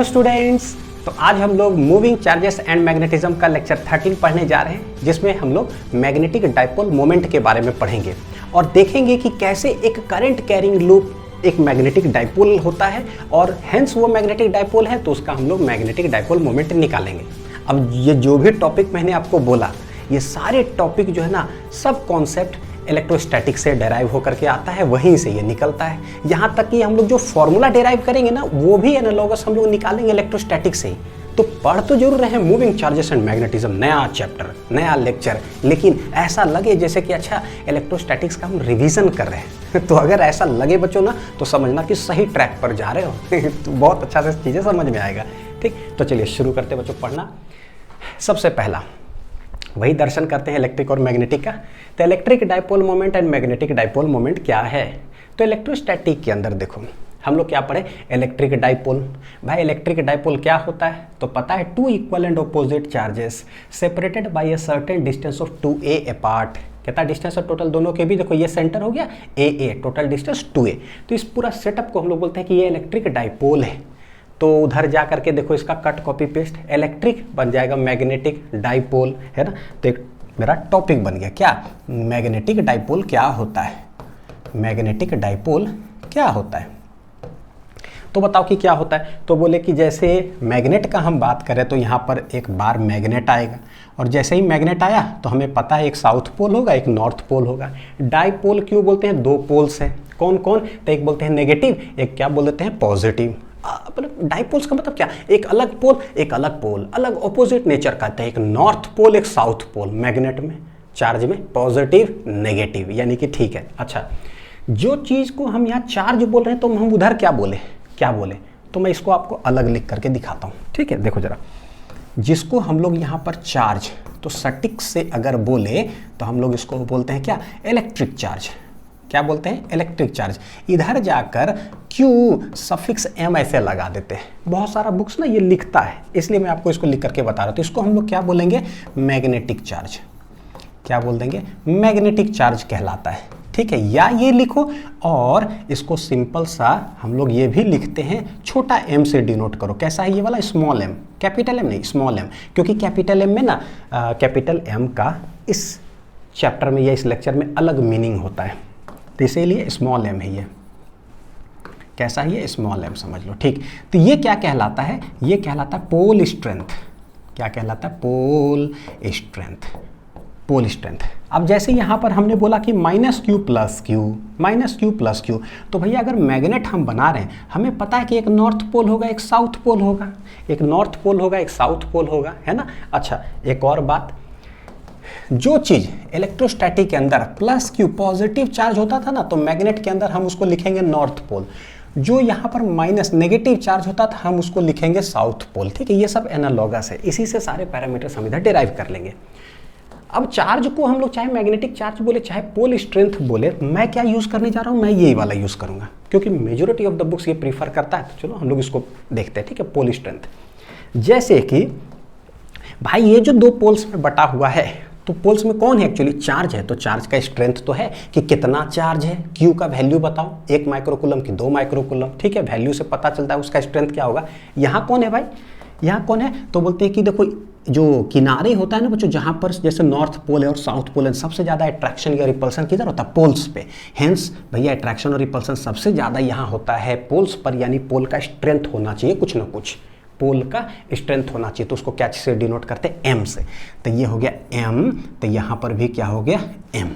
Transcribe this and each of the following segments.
Hello students. तो आज हम लोग मूविंग चार्जेस एंड मैग्नेटिज्म का लेक्चर 13 पढ़ने जा रहे हैं, जिसमें हम लोग मैग्नेटिक डाइपोल मोमेंट के बारे में पढ़ेंगे और देखेंगे कि कैसे एक करंट कैरिंग लूप एक मैग्नेटिक डाइपोल होता है और हेंस वो मैग्नेटिक डाइपोल है तो उसका हम लोग मैग्नेटिक डाइपोल मोमेंट निकालेंगे। अब ये जो भी टॉपिक मैंने आपको बोला, ये सारे टॉपिक जो है ना, सब कॉन्सेप्ट इलेक्ट्रोस्टैटिक से डेराइव होकर के आता है, वहीं से ये निकलता है। यहाँ तक कि हम लोग जो फॉर्मूला डेराइव करेंगे ना, वो भी एनालॉगस हम लोग निकालेंगे इलेक्ट्रोस्टैटिक से ही। तो पढ़ तो जरूर रहे हैं मूविंग चार्जेस एंड मैग्नेटिज्म, नया चैप्टर नया लेक्चर, लेकिन ऐसा लगे जैसे कि अच्छा इलेक्ट्रोस्टैटिक्स का हम रिवीजन कर रहे हैं। तो अगर ऐसा लगे बच्चों ना, तो समझना कि सही ट्रैक पर जा रहे हो। तो बहुत अच्छा से चीज़ें समझ में आएगा। ठीक, तो चलिए शुरू करते हैं बच्चों पढ़ना। सबसे पहला वही दर्शन करते हैं इलेक्ट्रिक और मैग्नेटिक का। तो electric dipole moment and magnetic dipole moment क्या है? तो इलेक्ट्रोस्टैटिक के अंदर देखो हम लोग क्या पढ़े, इलेक्ट्रिक डाइपोल। भाई इलेक्ट्रिक डाइपोल क्या होता है? तो पता है, two equal and opposite charges separated by a certain distance of 2a apart. कितना डिस्टेंस है टोटल दोनों के भी? देखो ये सेंटर हो गया a, टोटल डिस्टेंस 2a। तो इस पूरा सेटअप को हम लोग बोलते हैं कि ये इलेक्ट्रिक डाइपोल है। तो उधर जा करके देखो इसका कट कॉपी पेस्ट, इलेक्ट्रिक बन जाएगा मैग्नेटिक डाइपोल, है ना। तो एक मेरा टॉपिक बन गया क्या, मैग्नेटिक डाइपोल क्या होता है। मैग्नेटिक डाइपोल क्या होता है तो बताओ कि क्या होता है। तो बोले कि जैसे मैग्नेट का हम बात करें तो यहाँ पर एक बार मैग्नेट आएगा और जैसे ही मैग्नेट आया तो हमें पता है एक साउथ पोल होगा, एक नॉर्थ पोल होगा। डाइपोल क्यों बोलते हैं? दो पोल्स हैं। कौन कौन? तो एक बोलते हैं नेगेटिव, एक क्या बोल देते हैं पॉजिटिव। डाइपोल्स का मतलब क्या? एक अलग पोल, एक अलग पोल, अलग ऑपोजिट नेचर का है। एक नॉर्थ पोल, एक साउथ पोल। मैग्नेट में चार्ज में पॉजिटिव नेगेटिव, यानी कि ठीक है। अच्छा, जो चीज़ को हम यहाँ चार्ज बोल रहे हैं तो हम उधर क्या बोले, क्या बोले? तो मैं इसको आपको अलग लिख करके दिखाता हूँ। ठीक है, देखो जरा, जिसको हम लोग यहाँ पर चार्ज, तो सटिक से अगर बोले तो हम लोग इसको बोलते हैं क्या, इलेक्ट्रिक चार्ज। क्या बोलते हैं? Electric charge. इधर जाकर Q सफिक्स M ऐसे लगा देते हैं। बहुत सारा बुक्स ना ये लिखता है, इसलिए मैं आपको इसको लिख करके बता रहा हूँ। तो इसको हम लोग क्या बोलेंगे, मैग्नेटिक चार्ज। क्या बोल देंगे? मैग्नेटिक चार्ज कहलाता है। ठीक है, या ये लिखो और इसको सिंपल सा हम लोग ये भी लिखते हैं, छोटा m से डिनोट करो। कैसा है ये वाला? स्मॉल m, कैपिटल M नहीं, स्मॉल m। क्योंकि कैपिटल M में ना कैपिटल M का इस चैप्टर में या इस लेक्चर में अलग मीनिंग होता है, तो इसीलिए स्मॉल m है ये। कैसा है ये? स्मॉल m समझ लो। ठीक, तो ये क्या कहलाता है? ये कहलाता है पोल स्ट्रेंथ। क्या कहलाता है? Pole strength. Pole strength. अब जैसे यहाँ पर हमने बोला कि -q + q, -q + q, तो भैया अगर मैग्नेट हम बना रहे हैं, हमें पता है कि एक नॉर्थ पोल होगा, एक साउथ पोल होगा, एक नॉर्थ पोल होगा, एक साउथ पोल होगा, है ना। अच्छा, एक और बात, जो चीज़ इलेक्ट्रोस्टैटिक के अंदर +q पॉजिटिव चार्ज होता था ना, तो मैग्नेट के अंदर हम उसको लिखेंगे नॉर्थ पोल। जो यहाँ पर माइनस नेगेटिव चार्ज होता था, हम उसको लिखेंगे साउथ पोल। ठीक है, ये सब एनालॉगस है, इसी से सारे पैरामीटर्स हम इधर डिराइव कर लेंगे। अब चार्ज को हम लोग चाहे मैग्नेटिक चार्ज बोले, चाहे पोल स्ट्रेंथ बोले, मैं क्या यूज़ करने जा रहा हूँ, मैं यही वाला यूज़ करूँगा, क्योंकि मेजोरिटी ऑफ द बुक्स ये प्रीफर करता है। तो चलो हम लोग इसको देखते हैं। ठीक है, पोल स्ट्रेंथ। जैसे कि भाई ये जो दो पोल्स में बटा हुआ है, तो पोल्स में कौन है? एक्चुअली चार्ज है। तो चार्ज का स्ट्रेंथ तो है कि कितना चार्ज है। Q का वैल्यू बताओ, 1 माइक्रोकूलम की 2 माइक्रोकूलम। ठीक है, वैल्यू से पता चलता है उसका स्ट्रेंथ क्या होगा। यहाँ कौन है भाई? यहाँ कौन है? तो बोलते हैं कि देखो जो किनारे होता है ना बच्चों, जहाँ पर जैसे नॉर्थ पोल है और साउथ पोल है, सबसे ज़्यादा अट्रैक्शन या रिपल्सन किधर होता है? पोल्स पे। हेंस भैया अट्रैक्शन और रिपल्सन सबसे ज़्यादा यहाँ होता है पोल्स पर, यानी पोल का स्ट्रेंथ होना चाहिए कुछ ना कुछ, पोल का स्ट्रेंथ होना चाहिए। तो उसको क्या से डिनोट करते हैं? M से। तो ये हो गया M, तो यहाँ पर भी क्या हो गया? M।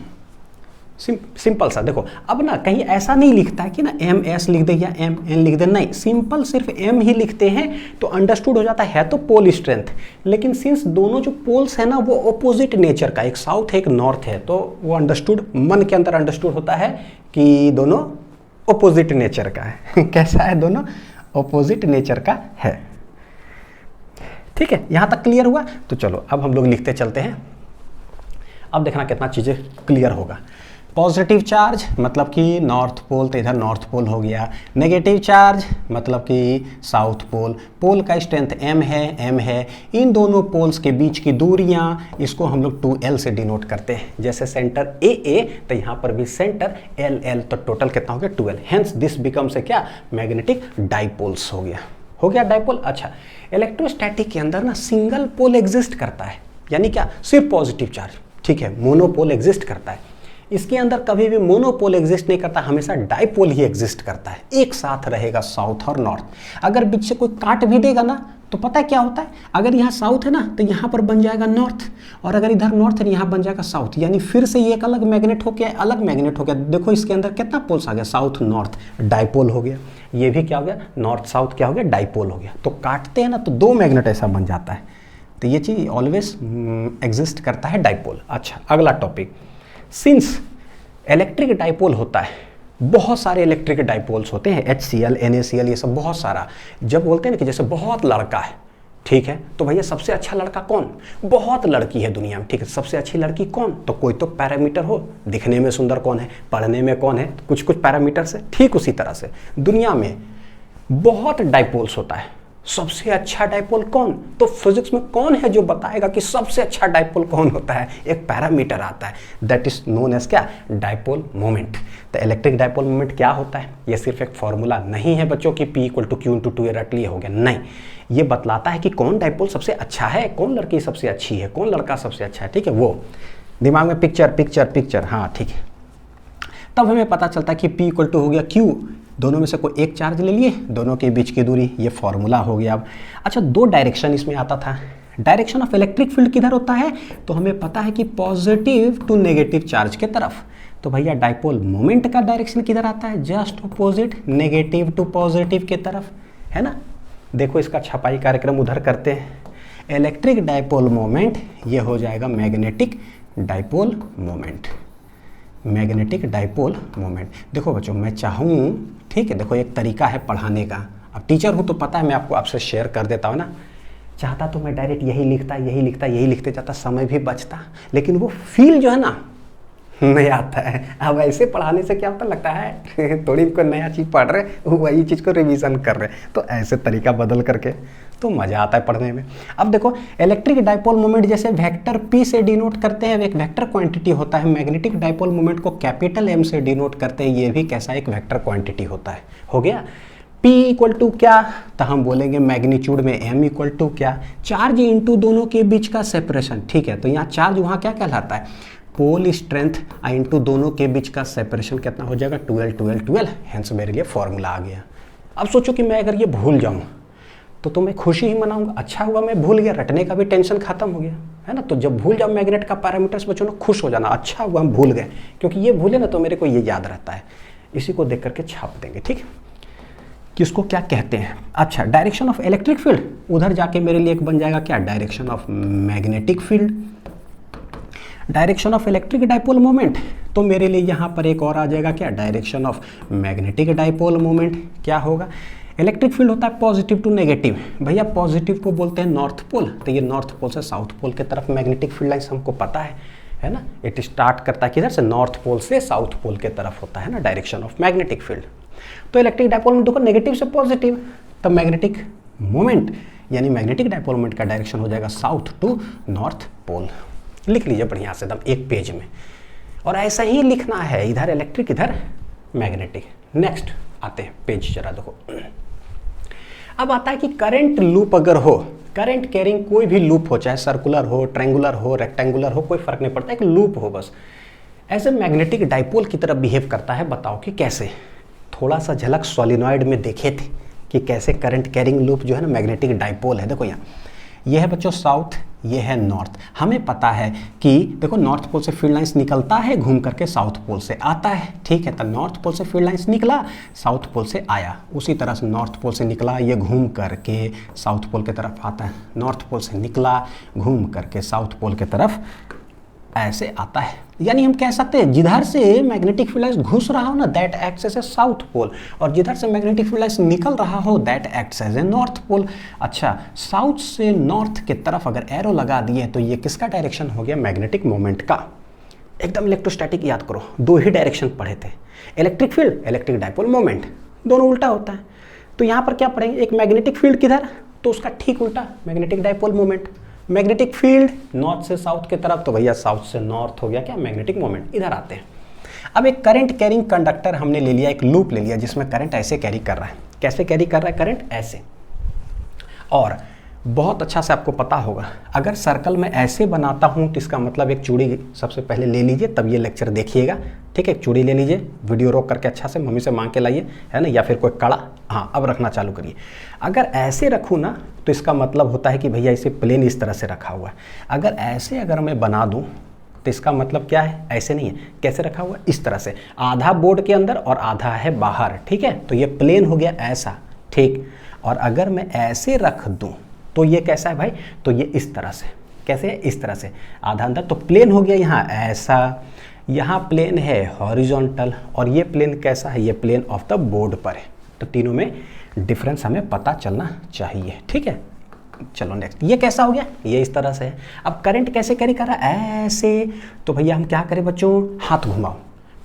सिंपल सा। देखो अब ना कहीं ऐसा नहीं लिखता है कि ना MS लिख दे या MN लिख दे, नहीं, सिंपल सिर्फ M ही लिखते हैं तो अंडरस्टूड हो जाता है तो पोल स्ट्रेंथ। लेकिन सिंस दोनों जो पोल्स है ना वो ऑपोजिट नेचर का, एक साउथ है एक नॉर्थ है, तो वो अंडरस्टूड, मन के अंदर अंडरस्टूड होता है कि दोनों ऑपोजिट नेचर का है। कैसा है? दोनों ऑपोजिट नेचर का है। ठीक है, यहाँ तक क्लियर हुआ? तो चलो अब हम लोग लिखते चलते हैं। अब देखना कितना चीज़ें क्लियर होगा। पॉजिटिव चार्ज मतलब कि नॉर्थ पोल, तो इधर नॉर्थ पोल हो गया। नेगेटिव चार्ज मतलब कि साउथ पोल। पोल का स्ट्रेंथ M है। इन दोनों पोल्स के बीच की दूरियां, इसको हम लोग 2L से डिनोट करते हैं। जैसे सेंटर AA, तो यहाँ पर भी सेंटर LL, तो टोटल कितना हो गया? 2L। हेंस दिस बिकम्स क्या? मैग्नेटिक डाइपोल्स हो गया। हो गया डाइपोल। अच्छा, इलेक्ट्रोस्टैटिक के अंदर ना सिंगल पोल एग्जिस्ट करता है, यानी क्या, सिर्फ पॉजिटिव चार्ज, ठीक है, मोनोपोल एग्जिस्ट करता है। इसके अंदर कभी भी मोनोपोल एग्जिस्ट नहीं करता, हमेशा डाइपोल ही एग्जिस्ट करता है, एक साथ रहेगा साउथ और नॉर्थ। अगर बीच से कोई काट भी देगा ना तो पता है क्या होता है, अगर यहाँ साउथ है ना तो यहाँ पर बन जाएगा नॉर्थ, और अगर इधर नॉर्थ है यहाँ बन जाएगा साउथ, यानी फिर से ये एक अलग मैग्नेट हो गया, अलग मैग्नेट हो गया। देखो इसके अंदर कितना पोल्स आ गया, साउथ नॉर्थ, डाइपोल हो गया। ये भी क्या हो गया, नॉर्थ साउथ क्या हो गया, डाइपोल हो गया। तो काटते हैं ना तो दो मैग्नेट ऐसा बन जाता है, तो ये चीज़ ऑलवेज एग्जिस्ट करता है डाइपोल। अच्छा, अगला टॉपिक, सिंस इलेक्ट्रिक डाइपोल होता है, बहुत सारे इलेक्ट्रिक डाइपोल्स होते हैं, HCl, NaCl, ये सब बहुत सारा। जब बोलते हैं ना कि जैसे बहुत लड़का है, ठीक है, तो भैया सबसे अच्छा लड़का कौन, बहुत लड़की है दुनिया में, ठीक है, सबसे अच्छी लड़की कौन, तो कोई तो पैरामीटर हो, दिखने में सुंदर कौन है, पढ़ने में कौन है, कुछ कुछ पैरामीटर से। ठीक उसी तरह से दुनिया में बहुत डाइपोल्स होता है, सबसे अच्छा डाइपोल कौन, तो फिजिक्स में कौन है जो बताएगा कि सबसे अच्छा डाइपोल कौन होता है, एक पैरामीटर आता है, दैट इज नोन एज क्या, डाइपोल मोमेंट। तो इलेक्ट्रिक डाइपोल मोमेंट क्या होता है, ये सिर्फ एक फॉर्मूला नहीं है बच्चों की P = Q × 2 रट लिए हो गया, नहीं, ये बतलाता है कि कौन डाइपोल सबसे अच्छा है, कौन लड़की सबसे अच्छी है, कौन लड़का सबसे अच्छा है, ठीक है, वो दिमाग में पिक्चर पिक्चर पिक्चर, हाँ ठीक है। तब हमें पता चलता है कि P = हो गया Q, दोनों में से कोई एक चार्ज ले लिए, दोनों के बीच की दूरी, ये फॉर्मूला हो गया। अब अच्छा, दो डायरेक्शन इसमें आता था, डायरेक्शन ऑफ इलेक्ट्रिक फील्ड किधर होता है, तो हमें पता है कि पॉजिटिव टू नेगेटिव चार्ज के तरफ। तो भैया डाइपोल मोमेंट का डायरेक्शन किधर आता है, just opposite, negative to positive के तरफ, है ना। देखो इसका छपाई कार्यक्रम उधर करते हैं। इलेक्ट्रिक डाइपोल मोमेंट ये हो जाएगा magnetic dipole moment, magnetic dipole moment. देखो बच्चों, मैं चाहूँ, ठीक है, देखो एक तरीका है पढ़ाने का, अब टीचर हूँ तो पता है मैं आपको आपसे शेयर कर देता हूँ ना, चाहता तो मैं डायरेक्ट यही लिखते जाता, समय भी बचता, लेकिन वो फील जो है ना नहीं आता है। अब ऐसे पढ़ाने से क्या होता, लगता है थोड़ी कोई नया चीज़ पढ़ रहे, वही चीज़ को रिवीजन कर रहे, तो ऐसे तरीका बदल करके तो मज़ा आता है पढ़ने में। अब देखो इलेक्ट्रिक डाइपोल मोमेंट जैसे वेक्टर P से डिनोट करते हैं, एक वेक्टर क्वांटिटी होता है, मैग्नेटिक डाइपोल मोमेंट को कैपिटल M से डिनोट करते हैं, ये भी कैसा एक वेक्टर क्वांटिटी होता है। हो गया, P = क्या, तो हम बोलेंगे मैग्नीट्यूड में M = क्या, चार्ज इंटू दोनों के बीच का सेपरेशन, ठीक है, तो यहाँ चार्ज वहाँ क्या कहलाता है, पोल स्ट्रेंथ इंटू दोनों के बीच का सेपरेशन कितना हो जाएगा, 12 12 12, हेंस मेरे लिए फॉर्मूला आ गया। अब सोचो कि मैं अगर ये भूल जाऊँ तो मैं खुशी ही मनाऊंगा, अच्छा हुआ मैं भूल गया, रटने का भी टेंशन खत्म हो गया, है ना। तो जब भूल जाओ मैग्नेट का पैरामीटर्स बच्चों ना, खुश हो जाना, अच्छा हुआ हम भूल गए, क्योंकि ये भूले ना तो मेरे को ये याद रहता है, इसी को देख करके छाप देंगे, ठीक, किसको क्या कहते हैं। अच्छा, डायरेक्शन ऑफ इलेक्ट्रिक फील्ड, उधर जाके मेरे लिए एक बन जाएगा क्या, direction of magnetic field. Direction of electric dipole moment, तो मेरे लिए यहाँ पर एक और आ जाएगा क्या, direction of magnetic dipole moment. क्या होगा, इलेक्ट्रिक फील्ड होता है पॉजिटिव टू नेगेटिव, भैया पॉजिटिव को बोलते हैं नॉर्थ पोल, तो ये नॉर्थ पोल से साउथ पोल की तरफ मैग्नेटिक फील्ड लाइन्स हमको पता है ना, इट स्टार्ट करता है किधर से, नॉर्थ पोल से साउथ पोल के तरफ होता है ना डायरेक्शन ऑफ मैग्नेटिक फील्ड। तो इलेक्ट्रिक डाइपोल मोमेंट देखो नेगेटिव से पॉजिटिव, तब मैग्नेटिक मोमेंट यानी मैग्नेटिक डाइपोल मोमेंट का डायरेक्शन हो जाएगा साउथ टू नॉर्थ पोल। लिख लीजिए बढ़िया से एकदम एक पेज में, और ऐसा ही लिखना है, इधर इलेक्ट्रिक इधर मैग्नेटिक। नेक्स्ट आते हैं पेज, जरा देखो। अब आता है कि करंट लूप अगर हो, करंट कैरिंग कोई भी लूप हो, चाहे सर्कुलर हो, ट्रायंगुलर हो, रेक्टेंगुलर हो, कोई फर्क नहीं पड़ता, एक लूप हो बस, ऐसे मैग्नेटिक डाइपोल की तरह बिहेव करता है। बताओ कि कैसे, थोड़ा सा झलक सोलिनॉइड में देखे थे कि कैसे करंट कैरिंग लूप जो है ना मैग्नेटिक डाइपोल है। देखो यहाँ ये है बच्चों साउथ, ये है नॉर्थ। हमें पता है कि देखो नॉर्थ पोल से फील्ड लाइंस निकलता है, घूम करके साउथ पोल से आता है, ठीक है, तो नॉर्थ पोल से फील्ड लाइंस निकला, साउथ पोल से आया, उसी तरह से नॉर्थ पोल से निकला, ये घूम करके साउथ पोल की तरफ आता है, नॉर्थ पोल से निकला, घूम करके साउथ पोल की तरफ ऐसे आता है। यानी हम कह सकते हैं जिधर से मैग्नेटिक फील्ड लाइंस घुस रहा हो ना, that acts as a south pole, और जिधर से मैग्नेटिक फील्ड लाइंस निकल रहा हो, that acts as a north pole. अच्छा, साउथ से नॉर्थ की तरफ अगर एरो लगा दिए तो ये किसका डायरेक्शन हो गया, मैग्नेटिक मोमेंट का। एकदम इलेक्ट्रोस्टैटिक याद करो, दो ही डायरेक्शन पढ़े थे, electric field, electric dipole moment, दोनों उल्टा होता है। तो यहाँ पर क्या पढ़ेंगे, एक मैग्नेटिक फील्ड किधर, तो उसका ठीक उल्टा magnetic dipole moment. Magnetic field north से साउथ की तरफ, तो भैया साउथ से नॉर्थ हो गया क्या, मैग्नेटिक मोमेंट। इधर आते हैं, अब एक करंट कैरिंग कंडक्टर हमने ले लिया, एक लूप ले लिया जिसमें करंट ऐसे कैरी कर रहा है। कैसे कैरी कर रहा है करंट, ऐसे, और बहुत अच्छा से आपको पता होगा, अगर सर्कल में ऐसे बनाता हूँ तो इसका मतलब एक चूड़ी सबसे पहले ले लीजिए, तब ये लेक्चर देखिएगा, ठीक है। एक चूड़ी ले लीजिए, वीडियो रोक करके अच्छा से मम्मी से मांग के लाइए, है ना, या फिर कोई कड़ा, हाँ अब रखना चालू करिए। अगर ऐसे रखूँ ना तो इसका मतलब होता है कि भैया इसे प्लेन इस तरह से रखा हुआ है। अगर ऐसे अगर मैं बना दूँ तो इसका मतलब क्या है, ऐसे नहीं है, कैसे रखा हुआ है, इस तरह से, आधा बोर्ड के अंदर और आधा है बाहर, ठीक है। तो ये प्लेन हो गया ऐसा, ठीक। और अगर मैं ऐसे रख दूँ तो ये कैसा है भाई, तो ये इस तरह से, कैसे है, इस तरह से, आधा अंदर, तो प्लेन हो गया यहाँ ऐसा, यहाँ प्लेन है हॉरिजॉन्टल, और ये प्लेन कैसा है, ये प्लेन ऑफ द बोर्ड पर है। तो तीनों में डिफरेंस हमें पता चलना चाहिए, ठीक है। चलो नेक्स्ट, ये कैसा हो गया, ये इस तरह से है। अब करंट कैसे कैरी कर रहा है, ऐसे, तो भैया हम क्या करें बच्चों, हाथ घुमाओ।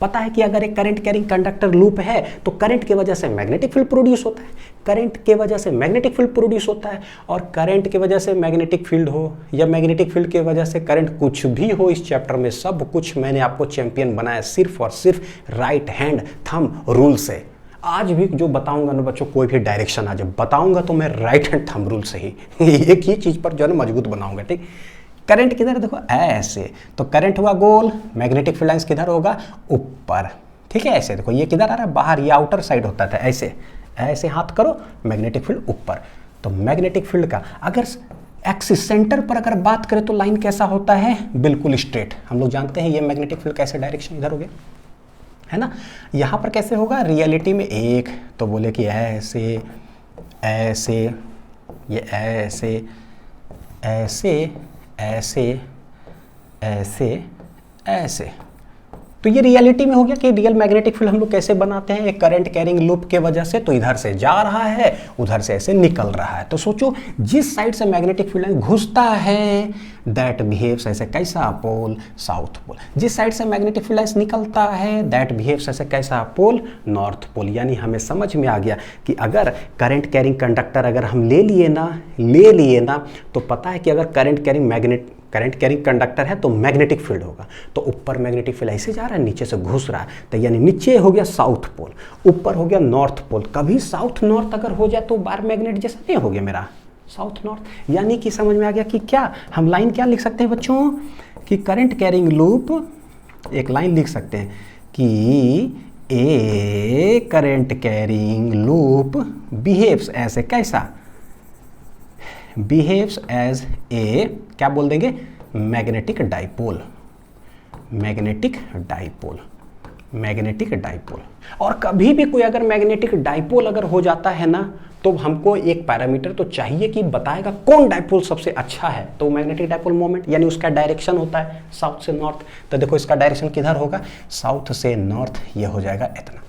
पता है कि अगर एक करंट कैरिंग कंडक्टर लूप है तो करंट की वजह से मैग्नेटिक फील्ड प्रोड्यूस होता है, करंट के वजह से मैग्नेटिक फील्ड प्रोड्यूस होता है, और करंट की वजह से मैग्नेटिक फील्ड हो या मैग्नेटिक फील्ड की वजह से करंट, कुछ भी हो इस चैप्टर में सब कुछ मैंने आपको चैंपियन बनाया सिर्फ और सिर्फ राइट हैंड थंब रूल से। आज भी जो बताऊंगा ना बच्चों, कोई भी डायरेक्शन आज बताऊंगा तो मैं राइट हैंड थंब रूल से ही एक ही चीज पर जो है ना मजबूत बनाऊंगा, ठीक। करंट किधर है, देखो ऐसे, तो करंट हुआ गोल, मैग्नेटिक फील्ड लाइंस किधर होगा, ऊपर, ठीक है। ऐसे देखो, ये किधर आ रहा है, बाहर, ये आउटर साइड होता था, ऐसे ऐसे हाथ करो, मैग्नेटिक फील्ड ऊपर। तो मैग्नेटिक फील्ड का अगर एक्सिस सेंटर पर अगर बात करें तो लाइन कैसा होता है, बिल्कुल स्ट्रेट। हम लोग जानते हैं ये मैग्नेटिक फील्ड कैसे डायरेक्शन इधर हो गया, है ना। यहाँ पर कैसे होगा, रियलिटी में एक, तो बोले कि ऐसे ऐसे, ये ऐसे ऐसे ऐसे ऐसे ऐसे, तो ये रियलिटी में हो गया कि रियल मैग्नेटिक फील्ड हम लोग कैसे बनाते हैं, एक करंट कैरिंग लूप के वजह से, तो इधर से जा रहा है, उधर से ऐसे निकल रहा है। तो सोचो, जिस साइड से मैग्नेटिक फील्ड लाइन घुसता है दैट बिहेव्स ऐसे, कैसा, पोल, साउथ पोल। जिस साइड से मैग्नेटिक फील्ड लाइन निकलता है दैट बिहेव्स ऐसे, कैसा, पोल, नॉर्थ पोल। यानी हमें समझ में आ गया कि अगर करंट कैरिंग कंडक्टर अगर हम ले लिए ना, तो पता है कि अगर करंट कैरिंग कंडक्टर है तो मैग्नेटिक फील्ड होगा, तो ऊपर मैग्नेटिक फील्ड ऐसे जा रहा है, नीचे से घुस रहा है, तो यानी नीचे हो गया साउथ पोल, ऊपर हो गया नॉर्थ पोल। कभी साउथ नॉर्थ अगर हो जाए तो बार मैग्नेट जैसा नहीं हो गया मेरा, साउथ नॉर्थ। यानी कि समझ में आ गया कि क्या हम लाइन क्या लिख सकते हैं बच्चों, कि करंट कैरिंग लूप, एक लाइन लिख सकते हैं कि ए करंट कैरिंग लूप बिहेव्स ऐसे, कैसा, बिहेव्स एज ए, क्या बोल देंगे, magnetic dipole, magnetic dipole, magnetic dipole. और कभी भी कोई अगर मैग्नेटिक डाइपोल अगर हो जाता है ना, तो हमको एक पैरामीटर तो चाहिए कि बताएगा कौन डाइपोल सबसे अच्छा है, तो मैग्नेटिक डाइपोल मोमेंट, यानी उसका डायरेक्शन होता है साउथ से नॉर्थ। तो देखो इसका डायरेक्शन किधर होगा, साउथ से नॉर्थ, ये हो जाएगा इतना,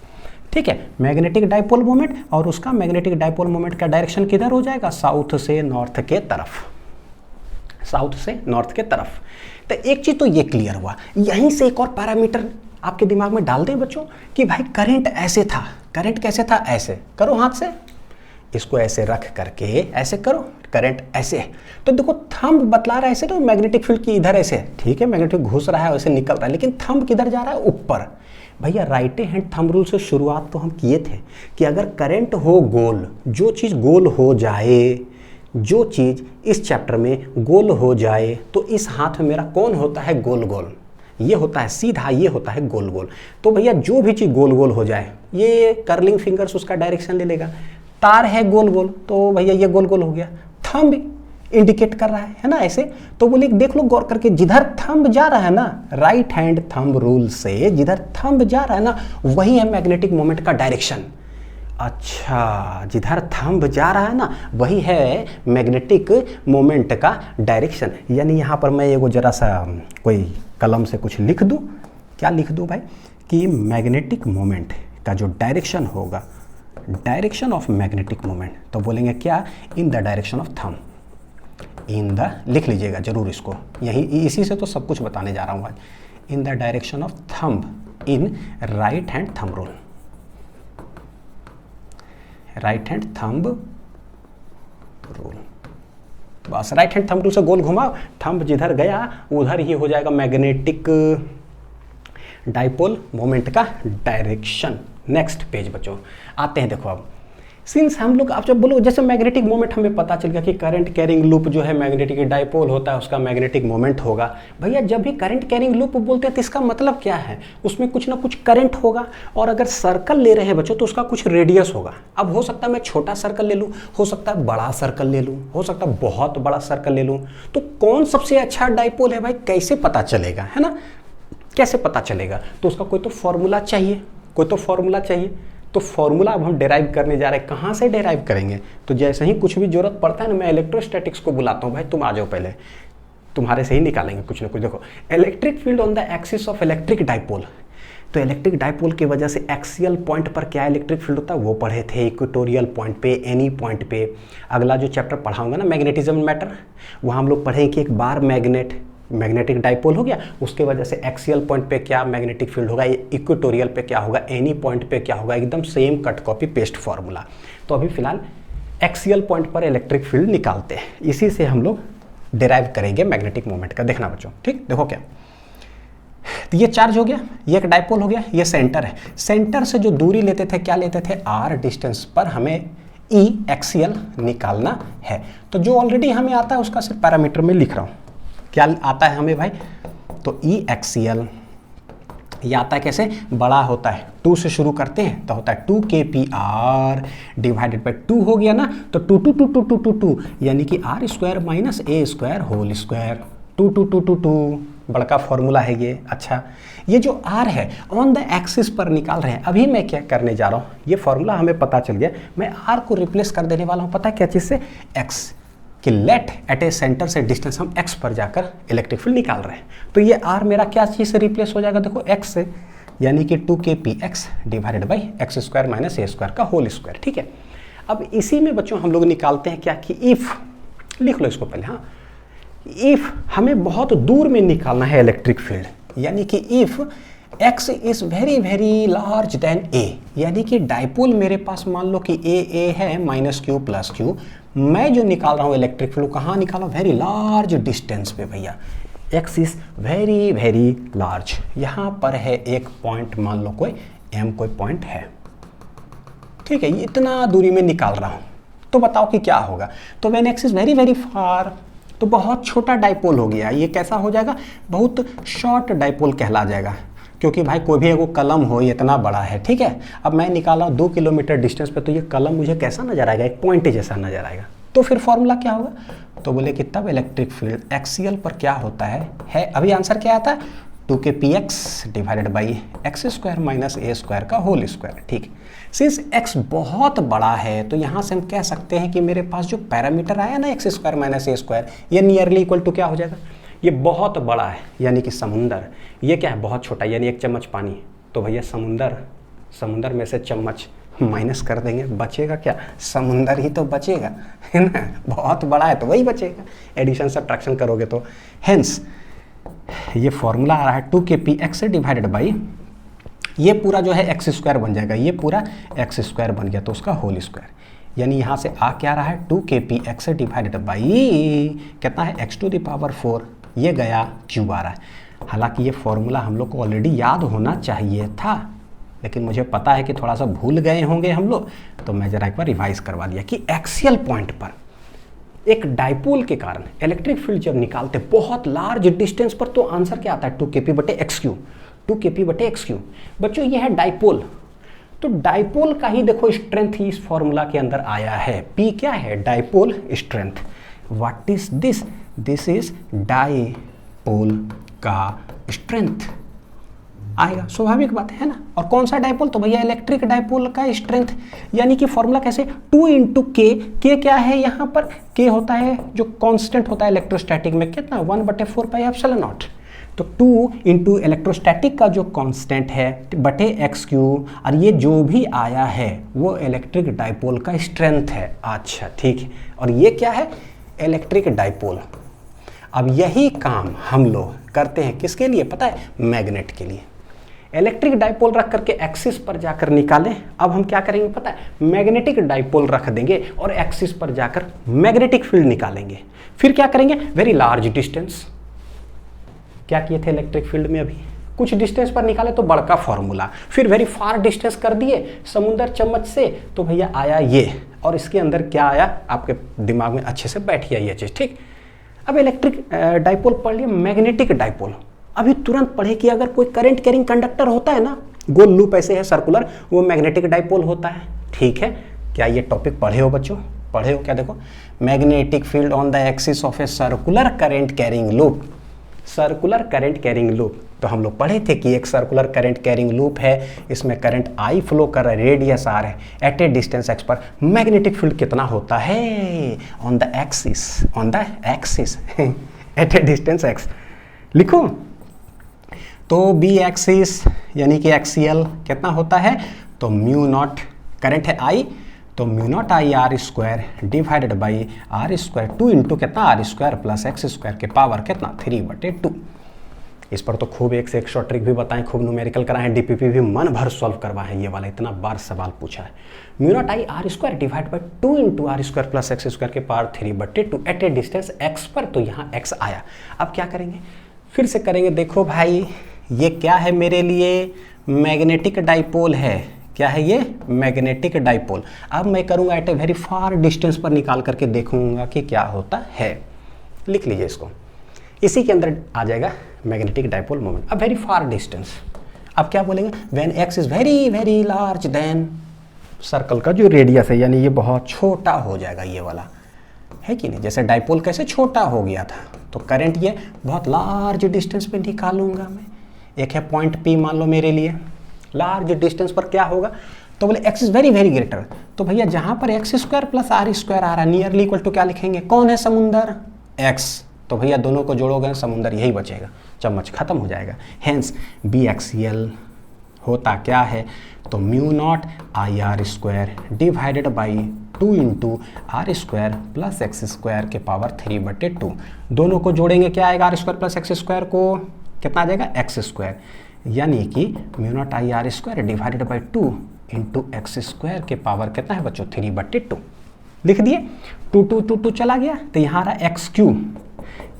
ठीक है। मैग्नेटिक डाइपोल मोमेंट, और उसका मैग्नेटिक डाइपोल मोमेंट का डायरेक्शन किधर हो जाएगा, साउथ से नॉर्थ के तरफ, साउथ से नॉर्थ के तरफ। तो एक चीज तो ये क्लियर हुआ। यहीं से एक और पैरामीटर आपके दिमाग में डाल दें बच्चों कि भाई करंट ऐसे था, करंट कैसे था, ऐसे करो हाथ से, इसको ऐसे रख करके ऐसे करो, करंट ऐसे है, तो देखो थंब बतला रहा है ऐसे, तो मैग्नेटिक फील्ड की इधर ऐसे, ठीक है, मैग्नेटिक घुस रहा है वैसे निकल रहा है, लेकिन थंब किधर जा रहा है, ऊपर। भैया राइट हैंड थंब रूल से शुरुआत तो हम किए थे कि अगर करंट हो गोल, जो चीज़ गोल हो जाए, जो चीज़ इस चैप्टर में गोल हो जाए, तो इस हाथ में मेरा कौन होता है, गोल गोल, ये होता है सीधा, ये होता है गोल गोल। तो भैया जो भी चीज़ गोल गोल हो जाए, ये कर्लिंग फिंगर्स उसका डायरेक्शन ले लेगा। तार है गोल गोल, तो भैया ये गोल गोल हो गया। थंब इंडिकेट कर रहा है ना ऐसे, तो बोले देख लो गौर करके, जिधर थंब जा रहा है ना, राइट हैंड थंब रूल से जिधर थंब जा रहा है ना, वही है मैग्नेटिक मोमेंट का डायरेक्शन। अच्छा, जिधर थंब जा रहा है ना, वही है मैग्नेटिक मोमेंट का डायरेक्शन। यानी यहाँ पर मैं एगो जरा सा कोई कलम से कुछ लिख दूँ, क्या लिख दूँ भाई, कि मैग्नेटिक मोमेंट का जो डायरेक्शन होगा, डायरेक्शन ऑफ मैग्नेटिक मोमेंट, तो बोलेंगे क्या, in the direction of thumb, in the, लिख लीजिएगा जरूर इसको, यही इसी से तो सब कुछ बताने जा रहा हूँ आज, in the direction of thumb in right hand thumb rule, right hand thumb rule. बस राइट हैंड थंब रूल से गोल घुमाओ, थंब जिधर गया उधर ही हो जाएगा मैग्नेटिक डाइपोल मोमेंट का डायरेक्शन। नेक्स्ट पेज बच्चों आते हैं, देखो अब सिंस हम लोग आप जब बोलो जैसे मैग्नेटिक मोमेंट हमें पता चल गया कि करंट कैरिंग लूप जो है मैग्नेटिक डाइपोल होता है उसका मैग्नेटिक मोमेंट होगा। भैया जब भी करंट कैरिंग लूप बोलते हैं तो इसका मतलब क्या है, उसमें कुछ ना कुछ करंट होगा, और अगर सर्कल ले रहे हैं बच्चों तो उसका कुछ रेडियस होगा। अब हो सकता है मैं छोटा सर्कल ले लूँ, हो सकता है बड़ा सर्कल ले लूँ, हो सकता है बहुत बड़ा सर्कल ले लूँ, तो कौन सबसे अच्छा डाइपोल है भाई कैसे पता चलेगा, है ना, कैसे पता चलेगा, तो उसका कोई तो फॉर्मूला चाहिए, कोई तो फॉर्मूला चाहिए। तो फॉर्मूला अब हम डेराइव करने जा रहे हैं। कहाँ से डेराइव करेंगे, तो जैसे ही कुछ भी जरूरत पड़ता है ना मैं इलेक्ट्रोस्टैटिक्स को बुलाता हूँ, भाई तुम आ जाओ पहले, तुम्हारे से ही निकालेंगे कुछ ना कुछ। देखो electric field on the axis of electric dipole, तो इलेक्ट्रिक डाइपोल की वजह से एक्सियल पॉइंट पर क्या इलेक्ट्रिक फील्ड होता है वो पढ़े थे, इक्वेटोरियल पॉइंट पे, एनी पॉइंट पे। अगला जो चैप्टर पढ़ाऊंगा ना मैग्नेटिज्म मैटर, वहाँ हम लोग पढ़ेंगे कि एक बार मैग्नेटिक डाइपोल हो गया, उसके वजह से एक्सियल पॉइंट पे क्या मैग्नेटिक फील्ड होगा, इक्वेटोरियल पे क्या होगा, एनी पॉइंट पे क्या होगा, एकदम same cut copy paste formula. तो अभी फिलहाल एक्सियल पॉइंट पर इलेक्ट्रिक फील्ड निकालते हैं, इसी से हम लोग डिराइव करेंगे मैग्नेटिक मोमेंट का। देखना बच्चों, ठीक, देखो क्या, तो ये चार्ज हो गया, ये एक डाइपोल हो गया, ये सेंटर है। सेंटर से जो दूरी लेते थे क्या लेते थे, आर डिस्टेंस पर हमें ई एक्सियल निकालना है। तो जो ऑलरेडी हमें आता है उसका सिर्फ पैरामीटर में लिख रहा हूँ। क्या आता है हमें भाई, तो ई एक्सियल ये आता है कैसे, बड़ा होता है 2 से शुरू करते हैं तो होता है 2kpr डिवाइडेड बाई 2 हो गया ना, तो 2 2 2 2 2 2 2 यानी कि r square minus a square whole square, 2 2 2 2 2 बड़का फॉर्मूला है ये। अच्छा ये जो r है ऑन द एक्सिस पर निकाल रहे हैं, अभी मैं क्या करने जा रहा हूँ, ये फॉर्मूला हमें पता चल गया, मैं r को रिप्लेस कर देने वाला हूँ, पता है क्या चीज़ से, x, कि लेट एट ए सेंटर से डिस्टेंस हम x पर जाकर इलेक्ट्रिक फील्ड निकाल रहे हैं। तो ये r मेरा क्या चीज़ से रिप्लेस हो जाएगा, देखो x से, यानी कि 2kpx divided by x square minus A square का होल स्क्वायर, ठीक है। अब इसी में बच्चों हम लोग निकालते हैं क्या कि इफ़, लिख लो इसको पहले, हाँ, इफ़ हमें बहुत दूर में निकालना है इलेक्ट्रिक फील्ड, यानी कि if x is very very large then a, यानी कि डाइपोल मेरे पास मान लो कि a है माइनस q प्लस q, मैं जो निकाल रहा हूँ इलेक्ट्रिक फील्ड कहाँ निकाला, वेरी लार्ज डिस्टेंस पे भैया, x is very very large, यहाँ पर है एक पॉइंट, मान लो कोई m कोई पॉइंट है, ठीक है, इतना दूरी में निकाल रहा हूँ, तो बताओ कि क्या होगा, तो when x is very very far, तो बहुत छोटा डाइपोल हो गया, ये कैसा हो जाएगा, बहुत शॉर्ट डाइपोल कहला जाएगा, क्योंकि भाई कोई भी एगो कलम हो ये इतना बड़ा है, ठीक है। अब मैं निकाला 2 किलोमीटर डिस्टेंस पे, तो ये कलम मुझे कैसा नजर आएगा, एक पॉइंट जैसा नजर आएगा, तो फिर फॉर्मूला क्या होगा, तो बोले कि तब इलेक्ट्रिक फील्ड एक्सियल पर क्या होता है अभी आंसर क्या आता है, 2kpx divided by x square minus A square का होल स्क्वायर, ठीक। सिंस x बहुत बड़ा है तो यहाँ से हम कह सकते हैं कि मेरे पास जो पैरामीटर आया ना एक्स स्क्वायर माइनस ए स्क्वायर, ये नियरली इक्वल टू क्या हो जाएगा, ये बहुत बड़ा है यानी कि समुंदर, ये क्या है बहुत छोटा यानी 1 चम्मच पानी, तो भैया समुंदर में से चम्मच माइनस कर देंगे, बचेगा क्या, समुंदर ही तो बचेगा, है ना, बहुत बड़ा है तो वही बचेगा, एडिशन सब्ट्रैक्शन करोगे तो। हेंस ये फॉर्मूला आ रहा है 2kpx डिवाइडेड बाई, ये पूरा जो है एक्स स्क्वायर बन जाएगा, ये पूरा एक्स स्क्वायर बन गया तो उसका होल स्क्वायर, यानी यहाँ से आ क्या रहा है 2kpx डिवाइडेड बाई कितना है x टू द पावर 4, ये गया क्यूब आ रहा है। हालांकि ये फॉर्मूला हम लोग को ऑलरेडी याद होना चाहिए था, लेकिन मुझे पता है कि थोड़ा सा भूल गए होंगे हम लोग, तो मैं जरा एक बार रिवाइज करवा दिया कि एक्सियल पॉइंट पर एक डाइपोल के कारण इलेक्ट्रिक फील्ड जब निकालते बहुत लार्ज डिस्टेंस पर, तो आंसर क्या आता है 2kp बटे एक्स क्यू, 2kp बटे एक्स क्यू। बच्चों ये है डाइपोल, तो डाइपोल का ही देखो स्ट्रेंथ ही इस फॉर्मूला के अंदर आया है, P क्या है, dipole strength. What is this, this is dipole का स्ट्रेंथ आएगा, स्वाभाविक बात है ना। और कौन सा डाइपोल, तो भैया इलेक्ट्रिक डाइपोल का स्ट्रेंथ, यानी कि फॉर्मूला कैसे 2 इंटू के क्या है यहाँ पर, के होता है जो कांस्टेंट होता है इलेक्ट्रोस्टैटिक में, कितना 1/4 पाई एप्सिलॉन नॉट, तो 2 इंटू इलेक्ट्रोस्टैटिक का जो कांस्टेंट है बटे एक्स क्यू, और ये जो भी आया है वो इलेक्ट्रिक डाइपोल का स्ट्रेंथ है। अच्छा ठीक है, और ये क्या है, इलेक्ट्रिक डाइपोल। अब यही काम हम लोग करते हैं किसके लिए पता है, मैग्नेट के लिए। इलेक्ट्रिक डाइपोल रख करके एक्सिस पर जाकर निकालें, अब हम क्या करेंगे पता है, मैग्नेटिक डाइपोल रख देंगे और एक्सिस पर जाकर मैग्नेटिक फील्ड निकालेंगे। फिर क्या करेंगे, वेरी लार्ज डिस्टेंस, क्या किए थे इलेक्ट्रिक फील्ड में अभी कुछ डिस्टेंस पर निकाले तो बड़का फॉर्मूला, फिर वेरी फार डिस्टेंस कर दिए समुंदर चम्मच से तो भैया आया ये, और इसके अंदर क्या आया आपके दिमाग में अच्छे से बैठ गया ये चीज़, ठीक। अब इलेक्ट्रिक डाइपोल पढ़ लिया, मैग्नेटिक डाइपोल अभी तुरंत पढ़े कि अगर कोई करंट कैरिंग कंडक्टर होता है ना, गोल लूप ऐसे है सर्कुलर, वो मैग्नेटिक डाइपोल होता है, ठीक है। क्या ये टॉपिक पढ़े हो बच्चों, पढ़े हो क्या? देखो, magnetic field on the axis of a circular current carrying loop, circular current carrying loop, तो हम लोग पढ़े थे कि एक सर्कुलर करंट कैरिंग लूप है, इसमें करंट आई फ्लो कर रहा है, रेडियस आर है, एट ए डिस्टेंस एक्स पर मैग्नेटिक फील्ड कितना होता है on the axis, on the axis at a distance x. लिखो तो बी एक्सिस यानी कि एक्सियल कितना होता है, तो म्यू नॉट, करंट है आई, तो mu naught I R square divided by R square 2 into कितना R square plus X square के पावर कितना 3/2। इस पर तो खूब एक से एक शॉर्ट ट्रिक भी बताएं, खूब न्यूमेरिकल कराएं, डीपीपी भी मन भर सॉल्व करवाएं, ये वाला इतना बार सवाल पूछा है। Mu naught I R square divide by 2 into R square plus X square के power 3/2 at a distance X पर, तो यहाँ एक्स आया। अब क्या करेंगे, फिर से करेंगे। देखो भाई ये क्या है मेरे लिए, मैग्नेटिक डाइपोल है, क्या है ये, मैग्नेटिक डाइपोल। अब मैं करूंगा at a very far distance पर निकाल करके देखूंगा कि क्या होता है। लिख लीजिए इसको, इसी के अंदर आ जाएगा मैग्नेटिक डाइपोल मोमेंट। अब वेरी फार डिस्टेंस, अब क्या बोलेंगे, when X is very very large then circle का जो रेडियस है, यानी ये बहुत छोटा हो जाएगा ये वाला, है कि नहीं। जैसे डाइपोल कैसे छोटा हो गया था, तो करंट ये बहुत लार्ज डिस्टेंस पे निकालूंगा मैं। एक है पॉइंट पी मान लो मेरे लिए, लार्ज डिस्टेंस पर क्या होगा, तो बोले X is very very greater, तो भैया जहां पर X square plus R square आ रहा है नियरली इक्वल टू क्या लिखेंगे, कौन है समुंदर, एक्स, तो भैया दोनों को जोड़ोगे समुंदर यही बचेगा, चम्मच खत्म हो जाएगा। हेंस बी एक्सियल होता क्या है, तो mu naught I R square divided by 2 into R square plus X square के पावर 3/2। दोनों को जोड़ेंगे क्या आएगा, R square plus X square को कितना आ जाएगा, एक्स स्क्वायर, यानी कि mu naught I R square divided by 2 into X square के पावर कितना है बच्चों 3/2। लिख दिए, 2 चला गया, तो यहाँ रहा एक्स क्यू,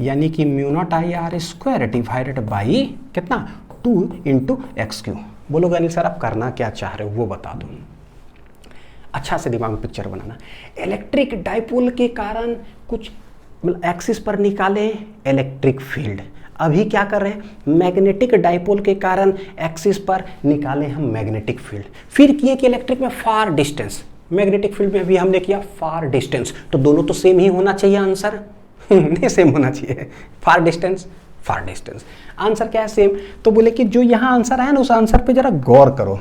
यानी कि mu naught I R square divided by कितना 2 इंटू एक्स क्यू। बोलोगे अनिल सर आप करना क्या चाह रहे हो वो बता दो, अच्छा से दिमाग में पिक्चर बनाना। इलेक्ट्रिक डाइपोल के कारण कुछ एक्सिस पर निकाले इलेक्ट्रिक फील्ड, अभी क्या कर रहे हैं, मैग्नेटिक डाइपोल के कारण एक्सिस पर निकाले हम मैग्नेटिक फील्ड, फिर किए कि इलेक्ट्रिक में फार डिस्टेंस, मैग्नेटिक फील्ड में भी हमने किया फार डिस्टेंस, तो दोनों तो सेम ही होना चाहिए आंसर नहीं सेम होना चाहिए, फार डिस्टेंस आंसर क्या है सेम। तो बोले कि जो यहाँ आंसर आया ना उस आंसर पे जरा गौर करो,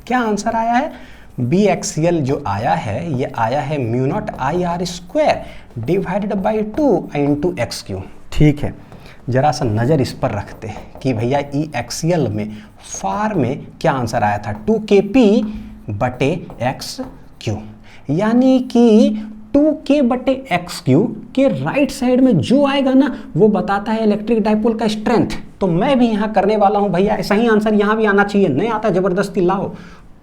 क्या आंसर आया है, बी एक्सियल जो आया है ये आया है mu naught I R square divided by 2 into x Q. ठीक है, जरा सा नज़र इस पर रखते हैं कि भैया ई एक्सियल में फार में क्या आंसर आया था 2kp/x3, यानी कि 2k/x3 के राइट साइड में जो आएगा ना वो बताता है इलेक्ट्रिक डाइपोल का स्ट्रेंथ। तो मैं भी यहाँ करने वाला हूँ भैया, ऐसा ही आंसर यहाँ भी आना चाहिए, नहीं आता जबरदस्ती लाओ।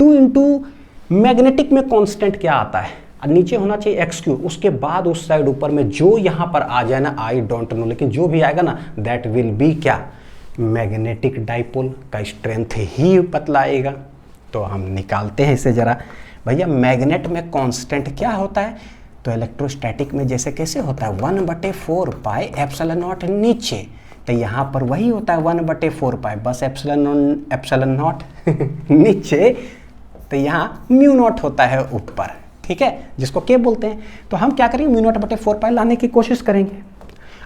2 इंटू मैग्नेटिक में कांस्टेंट क्या आता है, नीचे होना चाहिए x3, उसके बाद उस साइड ऊपर में जो यहाँ पर आ जाए ना आई डोंट नो, लेकिन जो भी आएगा ना दैट विल बी क्या, मैग्नेटिक डाइपोल का स्ट्रेंथ ही बतलाएगा। तो हम निकालते हैं इसे जरा। भैया मैग्नेट में कांस्टेंट क्या होता है, तो इलेक्ट्रोस्टैटिक में जैसे कैसे होता है 1/4 पाई एप्सिलॉन नॉट नीचे, तो यहाँ पर वही होता है 1/4 पाई, बस एप्सिलॉन नॉट नीचे, तो यहाँ म्यू नॉट होता है ऊपर, ठीक है, जिसको के बोलते हैं। तो हम क्या करेंगे, म्यू नॉट बटे 4 पाई लाने की कोशिश करेंगे,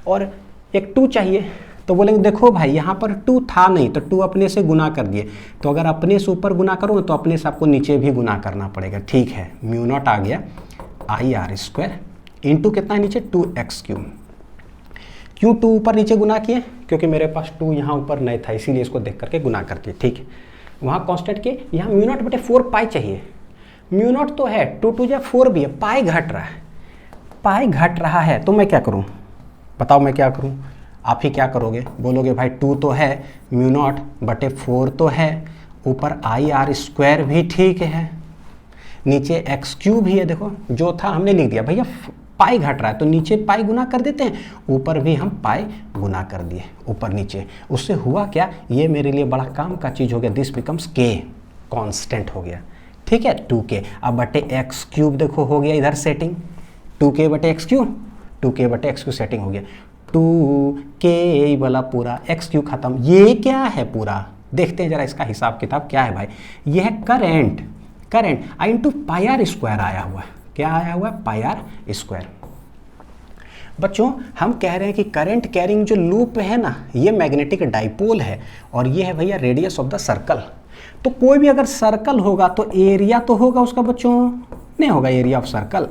और एक 2 चाहिए, तो बोलेंगे देखो भाई यहाँ पर 2 था नहीं तो 2 अपने से गुना कर दिए, तो अगर अपने से ऊपर गुना करो तो अपने से आपको नीचे भी गुना करना पड़ेगा। ठीक है, म्यू नॉट आ गया आई आर स्क्वायर इंटू कितना है नीचे 2x3। क्यों 2 ऊपर नीचे गुना किए, क्योंकि मेरे पास 2 यहाँ ऊपर नहीं था इसीलिए इसको देख करके गुना कर दिए। ठीक है, वहाँ कॉन्स्टेंट के यहाँ म्यू नॉट बटे 4 पाई चाहिए, म्यू नॉट तो है 2 2 जा 4 भी है, पाई घट रहा है, तो मैं क्या करूँ बताओ, मैं क्या करूँ, आप ही क्या करोगे, बोलोगे भाई 2 तो है, म्यू नॉट बटे 4 तो है, ऊपर आई आर स्क्वायर भी ठीक है, नीचे x3 भी है, देखो जो था हमने लिख दिया भैया, पाई घट रहा है तो नीचे पाई गुना कर देते हैं, ऊपर भी हम पाई गुना कर दिए ऊपर नीचे। उससे हुआ क्या, ये मेरे लिए बड़ा काम का चीज़ हो गया, दिस बिकम्स के, कांस्टेंट हो गया, ठीक है 2k। अब बटे एक्स क्यूब देखो हो गया इधर सेटिंग, 2k बटे एक्स क्यूब, 2k बटे एक्स क्यूब सेटिंग हो गया, 2k वाला पूरा एक्स क्यूब खत्म। ये क्या है पूरा, देखते हैं जरा इसका हिसाब किताब क्या है भाई। ये है current, current I into pi R square आया हुआ है, क्या आया हुआ है, पाई आर स्क्वायर। बच्चों हम कह रहे हैं कि करंट कैरिंग जो लूप है ना, ये मैग्नेटिक डाइपोल है और ये है भैया रेडियस ऑफ द सर्कल। तो कोई भी अगर सर्कल होगा तो एरिया तो होगा उसका बच्चों, नहीं होगा एरिया ऑफ सर्कल,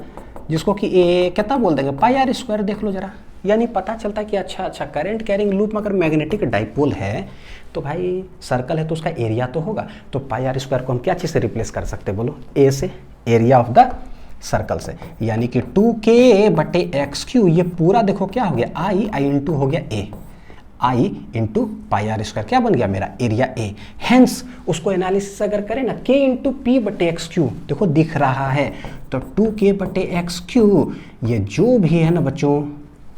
जिसको कि ए कितना बोल देंगे, पाई आर स्क्वायर। देख लो जरा, यानी पता चलता है कि अच्छा करंट कैरिंग लूप में अगर मैग्नेटिक डाइपोल है तो भाई सर्कल है तो उसका एरिया तो होगा। तो पाई आर स्क्वायर को हम क्या चीज़ से रिप्लेस कर सकते हैं बोलो, ए से, एरिया ऑफ द सर्कल से, यानी कि 2k बटे एक्स क्यू, ये पूरा देखो क्या हो गया, आई इंटू हो गया ए, आई इंटू पाई आर स्क्वायर, क्या बन गया मेरा एरिया ए। हेंस उसको एनालिसिस अगर करें ना, k इंटू पी बटे एक्स क्यू, देखो दिख रहा है, तो 2k बटे एक्स क्यू, ये जो भी है ना बच्चों,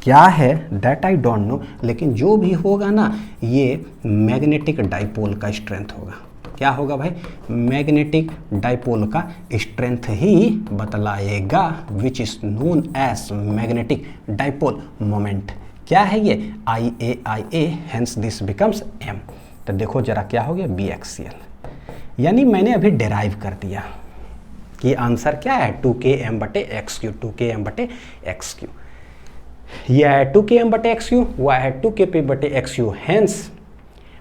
क्या है दैट आई डोंट नो, लेकिन जो भी होगा ना ये मैग्नेटिक डाइपोल का स्ट्रेंथ होगा। क्या होगा भाई, मैग्नेटिक डाइपोल का स्ट्रेंथ ही बतलाएगा, which is known as magnetic dipole moment. क्या है ये, I A, hence this becomes M. तो देखो जरा क्या हो गया, बी एक्सियल, यानी मैंने अभी डेराइव कर दिया कि आंसर क्या है, 2km बटे एक्स क्यू, 2km बटे एक्स क्यू। यह है 2km बटे एक्स क्यू, वह है 2kp बटे x Q. Hence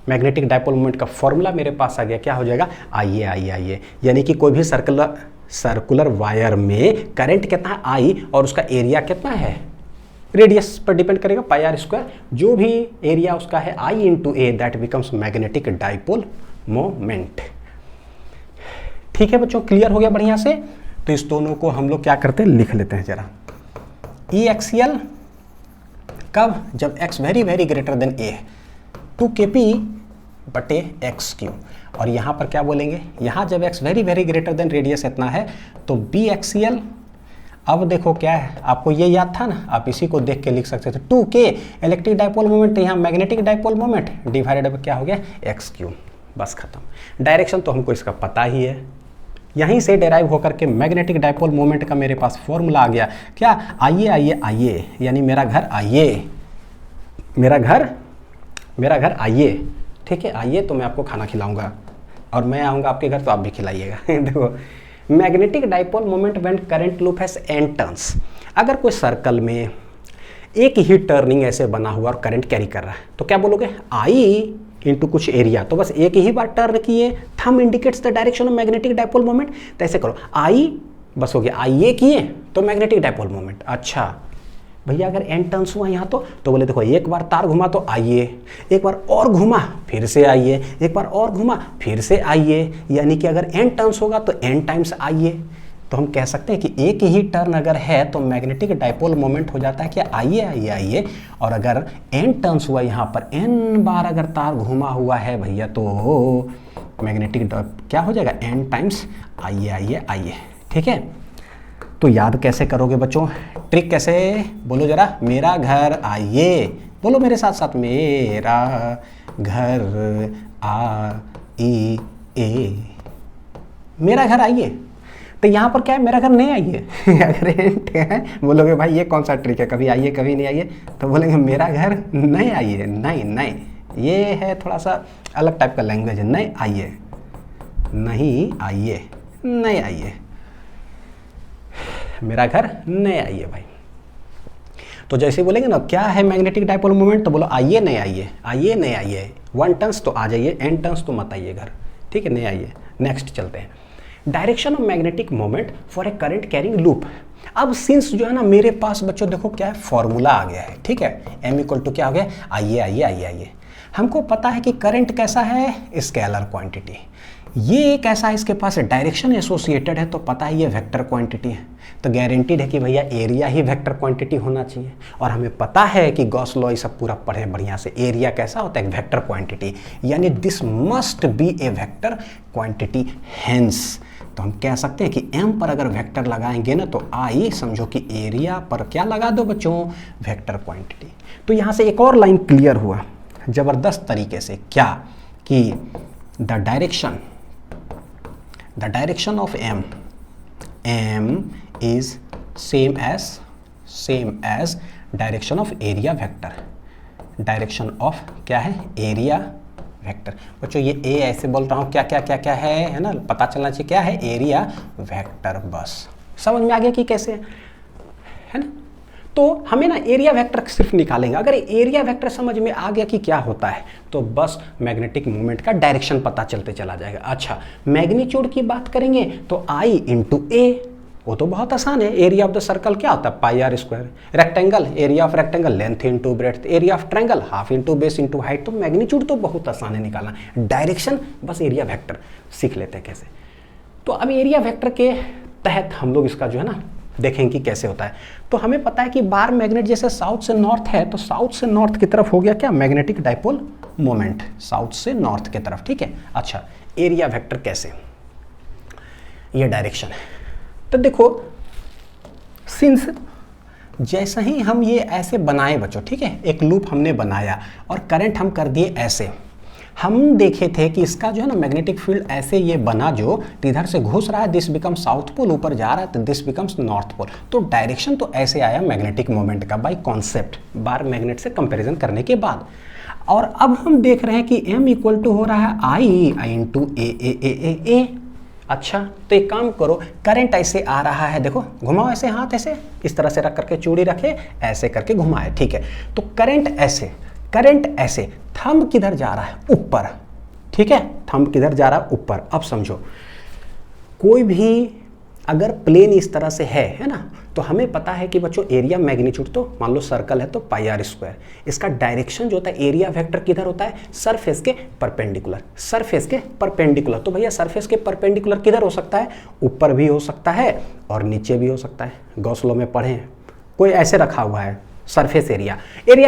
magnetic dipole moment का फॉर्मूला मेरे पास आ गया, क्या हो जाएगा, आइए, यानी कि कोई भी सर्कुलर वायर में करंट कितना है आई, और उसका एरिया कितना है, रेडियस पर डिपेंड करेगा, पाई आर स्क्वायर, जो भी एरिया उसका है I into A, that becomes magnetic dipole moment. ठीक है बच्चों, क्लियर हो गया बढ़िया से। तो इस दोनों को हम लोग क्या करते हैं, लिख लेते हैं जरा। ई एक्सियल कब, जब x very very greater than a है, 2kp बटे एक्स क्यू। और यहाँ पर क्या बोलेंगे, यहाँ जब x very very greater than radius इतना है तो बी एक्सियल। अब देखो क्या है, आपको ये याद था ना, आप इसी को देख के लिख सकते थे, 2k इलेक्ट्रिक डाइपोल मोमेंट, यहाँ magnetic dipole moment divided by क्या हो गया, एक्स क्यू, बस खत्म। डायरेक्शन तो हमको इसका पता ही है, यहीं से डेराइव होकर के मैग्नेटिक डाइपोल मोमेंट का मेरे पास फॉर्मूला आ गया, क्या, आइए, यानी मेरा घर आइए, मेरा घर आइए, ठीक है, आइए तो मैं आपको खाना खिलाऊंगा और मैं आऊँगा आपके घर तो आप भी खिलाइएगा। देखो magnetic dipole moment when current loop has n turns, अगर कोई सर्कल में एक ही टर्निंग ऐसे बना हुआ और करंट कैरी कर रहा है तो क्या बोलोगे, आई इंटू कुछ एरिया, तो बस एक ही बार टर्न किए, thumb indicates the direction of magnetic dipole moment, तो ऐसे करो, आई बस हो गया, आइए किए तो मैग्नेटिक डाइपोल मोमेंट। अच्छा भैया अगर n टर्न्स हुआ यहाँ तो बोले देखो एक बार तार घुमा तो आइए, एक बार और घुमा फिर से आइए, एक बार और घुमा फिर से आइए, यानी कि अगर n टर्न्स होगा तो n टाइम्स आइए। तो हम कह सकते हैं कि एक ही टर्न अगर है तो मैग्नेटिक डाइपोल मोमेंट हो जाता है कि आइए, और अगर n टर्न्स हुआ यहाँ पर, n बार अगर तार घुमा हुआ है भैया तो मैग्नेटिक क्या हो जाएगा, n टाइम्स आइए। ठीक है, तो याद कैसे करोगे बच्चों, ट्रिक कैसे, बोलो जरा, मेरा घर आइए, बोलो मेरे साथ साथ, मेरा घर आइए, मेरा घर आइए। तो यहाँ पर क्या है, मेरा घर नहीं आइए। अगर है बोलोगे भाई ये कौन सा ट्रिक है, कभी आइए कभी नहीं आइए, तो बोलेंगे मेरा घर नहीं आइए, नहीं, ये है थोड़ा सा अलग टाइप का लैंग्वेज है, नहीं आइए, मेरा घर नहीं आइए भाई। तो जैसे बोलेंगे ना क्या है मैग्नेटिक डाइपोल मोमेंट, तो बोलो आइए नहीं आइए, 1 टर्न्स तो आ जाइए, n टर्न्स तो मत आइए घर, ठीक है, नहीं आइए। नेक्स्ट चलते हैं, direction of magnetic moment for a current carrying loop. अब सिंस जो है ना मेरे पास बच्चों देखो क्या है, फॉर्मूला आ गया है, ठीक है, m इक्वल टू क्या हो गया, आइए। हमको पता है कि करंट कैसा है, स्केलर क्वांटिटी, ये कैसा है, इसके पास डायरेक्शन एसोसिएटेड है तो पता है ये वेक्टर क्वांटिटी है, तो गारंटीड है कि भैया एरिया ही वेक्टर क्वांटिटी होना चाहिए। और हमें पता है कि गॉस लॉ सब पूरा पढ़े बढ़िया से, एरिया कैसा होता है, वेक्टर क्वांटिटी, यानी this must be A vector quantity. Hence तो हम कह सकते हैं कि m पर अगर वेक्टर लगाएंगे ना तो I समझो कि एरिया पर क्या लगा दो बच्चों, वेक्टर क्वांटिटी। तो यहाँ से एक और लाइन क्लियर हुआ जबरदस्त तरीके से, क्या कि the direction of m is same as direction of area vector. Direction of क्या है, एरिया वेक्टर। बच्चों ये ए ऐसे बोल रहा हूँ, क्या क्या क्या क्या है ना, पता चलना चाहिए क्या है, एरिया वेक्टर। बस समझ में आ गया कि कैसे है ना। तो हमें ना एरिया वेक्टर सिर्फ निकालेंगे। अगर एरिया वेक्टर समझ में आ गया कि क्या होता है तो बस मैग्नेटिक मोमेंट का डायरेक्शन पता चलते चला जाएगा। अच्छा, मैग्नीट्यूड की बात करेंगे तो I इंटू ए, वो तो बहुत आसान है। एरिया ऑफ द सर्कल क्या होता है, pi R square. Rectangle, area of rectangle length into breadth. Area of triangle half into base into height. तो मैग्नीट्यूड तो बहुत आसान है निकालना, डायरेक्शन बस एरिया वेक्टर सीख लेते हैं कैसे। तो अब एरिया वेक्टर के तहत हम लोग इसका जो है ना देखेंगे कि कैसे होता है। तो हमें पता है कि बार मैग्नेट जैसे साउथ से नॉर्थ है तो साउथ से नॉर्थ की तरफ हो गया क्या, मैग्नेटिक डाइपोल मोमेंट साउथ से नॉर्थ की तरफ, ठीक है। अच्छा, एरिया वेक्टर कैसे, ये डायरेक्शन है। तो देखो सिंस जैसे ही हम ये ऐसे बनाए बच्चों, ठीक है, एक लूप हमने बनाया और करंट हम कर दिए ऐसे, हम देखे थे कि इसका जो है ना मैग्नेटिक फील्ड ऐसे ये बना जो इधर से घुस रहा है, दिस बिकम साउथ पोल, ऊपर जा रहा है तो दिस बिकम्स नॉर्थ पोल। तो डायरेक्शन तो ऐसे आया मैग्नेटिक मोमेंट का बाय कॉन्सेप्ट, बार मैग्नेट से कंपैरिजन करने के बाद। और अब हम देख रहे हैं कि m इक्वल टू हो रहा है I इंटू ए। अच्छा, तो एक काम करो, करंट ऐसे आ रहा है, देखो घुमाओ ऐसे हाथ, ऐसे इस तरह से रख करके चूड़ी रखे, ऐसे करके घुमाए, ठीक है। तो करंट ऐसे, थंब किधर जा रहा है, ऊपर, ठीक है, थंब किधर जा रहा है, ऊपर। अब समझो कोई भी अगर प्लेन इस तरह से है ना, तो हमें पता है कि बच्चों एरिया मैग्नीट्यूड तो मान लो सर्कल है तो पाई आर स्क्वायर, इसका डायरेक्शन जो होता है एरिया वेक्टर किधर होता है, सरफेस के परपेंडिकुलर, सरफेस के परपेंडिकुलर। तो भैया सरफेस के परपेंडिकुलर किधर हो सकता है, ऊपर भी हो सकता है और नीचे भी हो सकता है। गॉस लॉ में पढ़े हैं, कोई ऐसे रखा हुआ है सरफेस एरिया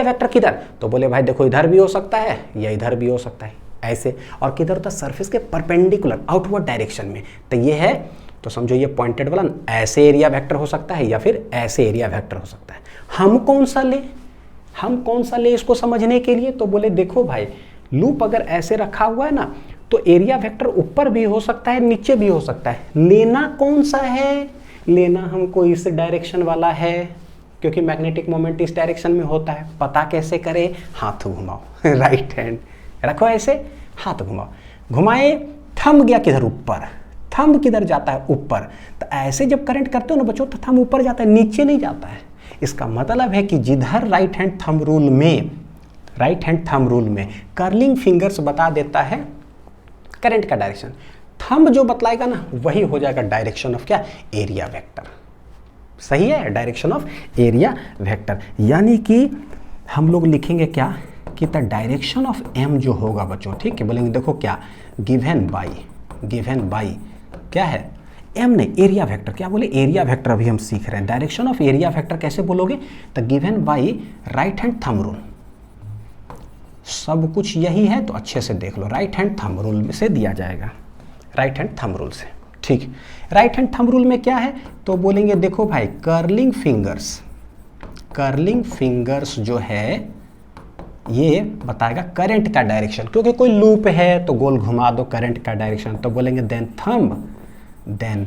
वेक्टर किधर, तो बोले भाई देखो इधर भी हो सकता है या इधर भी हो सकता है ऐसे, और किधर होता है सरफेस के परपेंडिकुलर आउटवर्ड डायरेक्शन में। तो ये है, तो समझो ये पॉइंटेड वाला ऐसे एरिया वेक्टर हो सकता है या फिर ऐसे एरिया वेक्टर हो सकता है। हम कौन सा ले इसको समझने के लिए, तो बोले देखो भाई लूप अगर ऐसे रखा हुआ है ना तो एरिया वेक्टर ऊपर भी हो सकता है नीचे भी हो सकता है। लेना कौन सा है, लेना हमको इस डायरेक्शन वाला है क्योंकि मैग्नेटिक मोमेंट इस डायरेक्शन में होता है। पता कैसे करें, हाथ घुमाओ राइट हैंड रखो ऐसे, हाथ घुमाओ, घुमाए, थंब गया किधर, ऊपर। थंब किधर जाता है, ऊपर। तो ऐसे जब करंट करते हो ना बच्चों तो थंब ऊपर जाता है, नीचे नहीं जाता है। इसका मतलब है कि जिधर राइट हैंड थंब रूल में कर्लिंग फिंगर्स बता देता है करंट का डायरेक्शन, थंब जो बतलाएगा ना वही हो जाएगा डायरेक्शन ऑफ क्या, एरिया वेक्टर। सही है, डायरेक्शन ऑफ एरिया वेक्टर। यानी कि हम लोग लिखेंगे क्या कि द डायरेक्शन ऑफ एम जो होगा बच्चों, ठीक है, बोलेंगे देखो क्या, गिवन बाई क्या है, एम नहीं एरिया वेक्टर। क्या बोले, एरिया वेक्टर अभी हम सीख रहे हैं। डायरेक्शन ऑफ एरिया वेक्टर कैसे बोलोगे, the given by right hand thumb rule. सब कुछ यही है तो अच्छे से देख लो, राइट हैंड थंब रूल से दिया जाएगा, राइट हैंड थंब रूल से, ठीक। राइट हैंड थंब रूल में क्या है, तो बोलेंगे देखो भाई कर्लिंग फिंगर्स जो है ये बताएगा करंट का डायरेक्शन, क्योंकि कोई लूप है तो गोल घुमा दो करंट का डायरेक्शन। तो बोलेंगे देन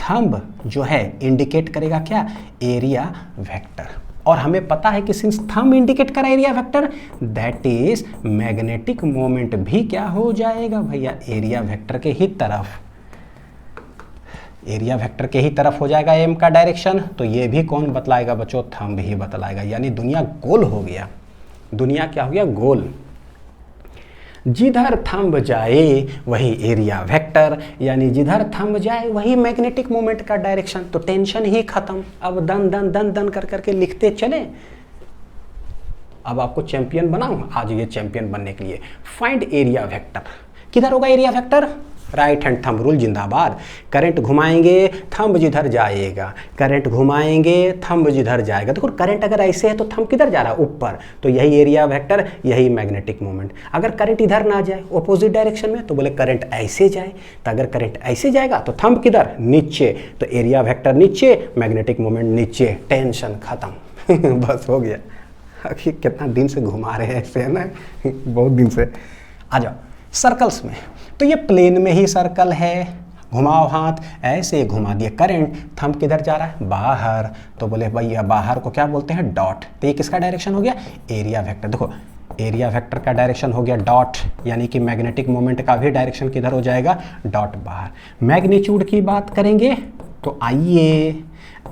थंब जो है इंडिकेट करेगा क्या, एरिया वेक्टर। और हमें पता है कि सिंस थंब इंडिकेट करा area vector, that is magnetic moment भी क्या हो जाएगा भैया, एरिया वेक्टर के ही तरफ हो जाएगा एम का डायरेक्शन। तो ये भी कौन बतलाएगा बच्चों, थंब ही बतलाएगा। यानी दुनिया गोल हो गया, दुनिया क्या हो गया, गोल। जिधर थंब जाए वही एरिया वेक्टर, यानी जिधर थंब जाए वही मैग्नेटिक मोमेंट का डायरेक्शन। तो टेंशन ही खत्म। अब दन कर करके लिखते चले। अब आपको चैंपियन बनाऊं आज, ये चैंपियन बनने के लिए फाइंड एरिया वेक्टर। किधर होगा area vector, right hand thumb rule जिंदाबाद। करंट घुमाएंगे थंब जिधर जाएगा, करंट घुमाएंगे थंब जिधर जाएगा। देखो करंट अगर ऐसे है तो थंब किधर जा रहा है, ऊपर, तो यही एरिया वेक्टर, यही मैग्नेटिक मोमेंट। अगर करंट इधर ना जाए ऑपोजिट डायरेक्शन में तो बोले करंट ऐसे जाए, तो अगर करंट ऐसे जाएगा तो थंब किधर, नीचे, तो एरिया वेक्टर नीचे, मैग्नेटिक मोमेंट नीचे, टेंशन खत्म। बस हो गया। अभी कितना दिन से घुमा रहे हैं ऐसे, है ना, बहुत दिन से। आ जाओ सर्कल्स में, तो ये प्लेन में ही सर्कल है, घुमाओ हाथ, ऐसे घुमा दिए, करंट, थंब किधर जा रहा है, बाहर, तो बोले भैया बाहर को क्या बोलते हैं, डॉट। तो ये किसका डायरेक्शन हो गया, एरिया वेक्टर। देखो एरिया वेक्टर का डायरेक्शन हो गया डॉट, यानी कि मैग्नेटिक मोमेंट का भी डायरेक्शन किधर हो जाएगा, डॉट, बाहर। मैग्नीट्यूड की बात करेंगे तो आइए,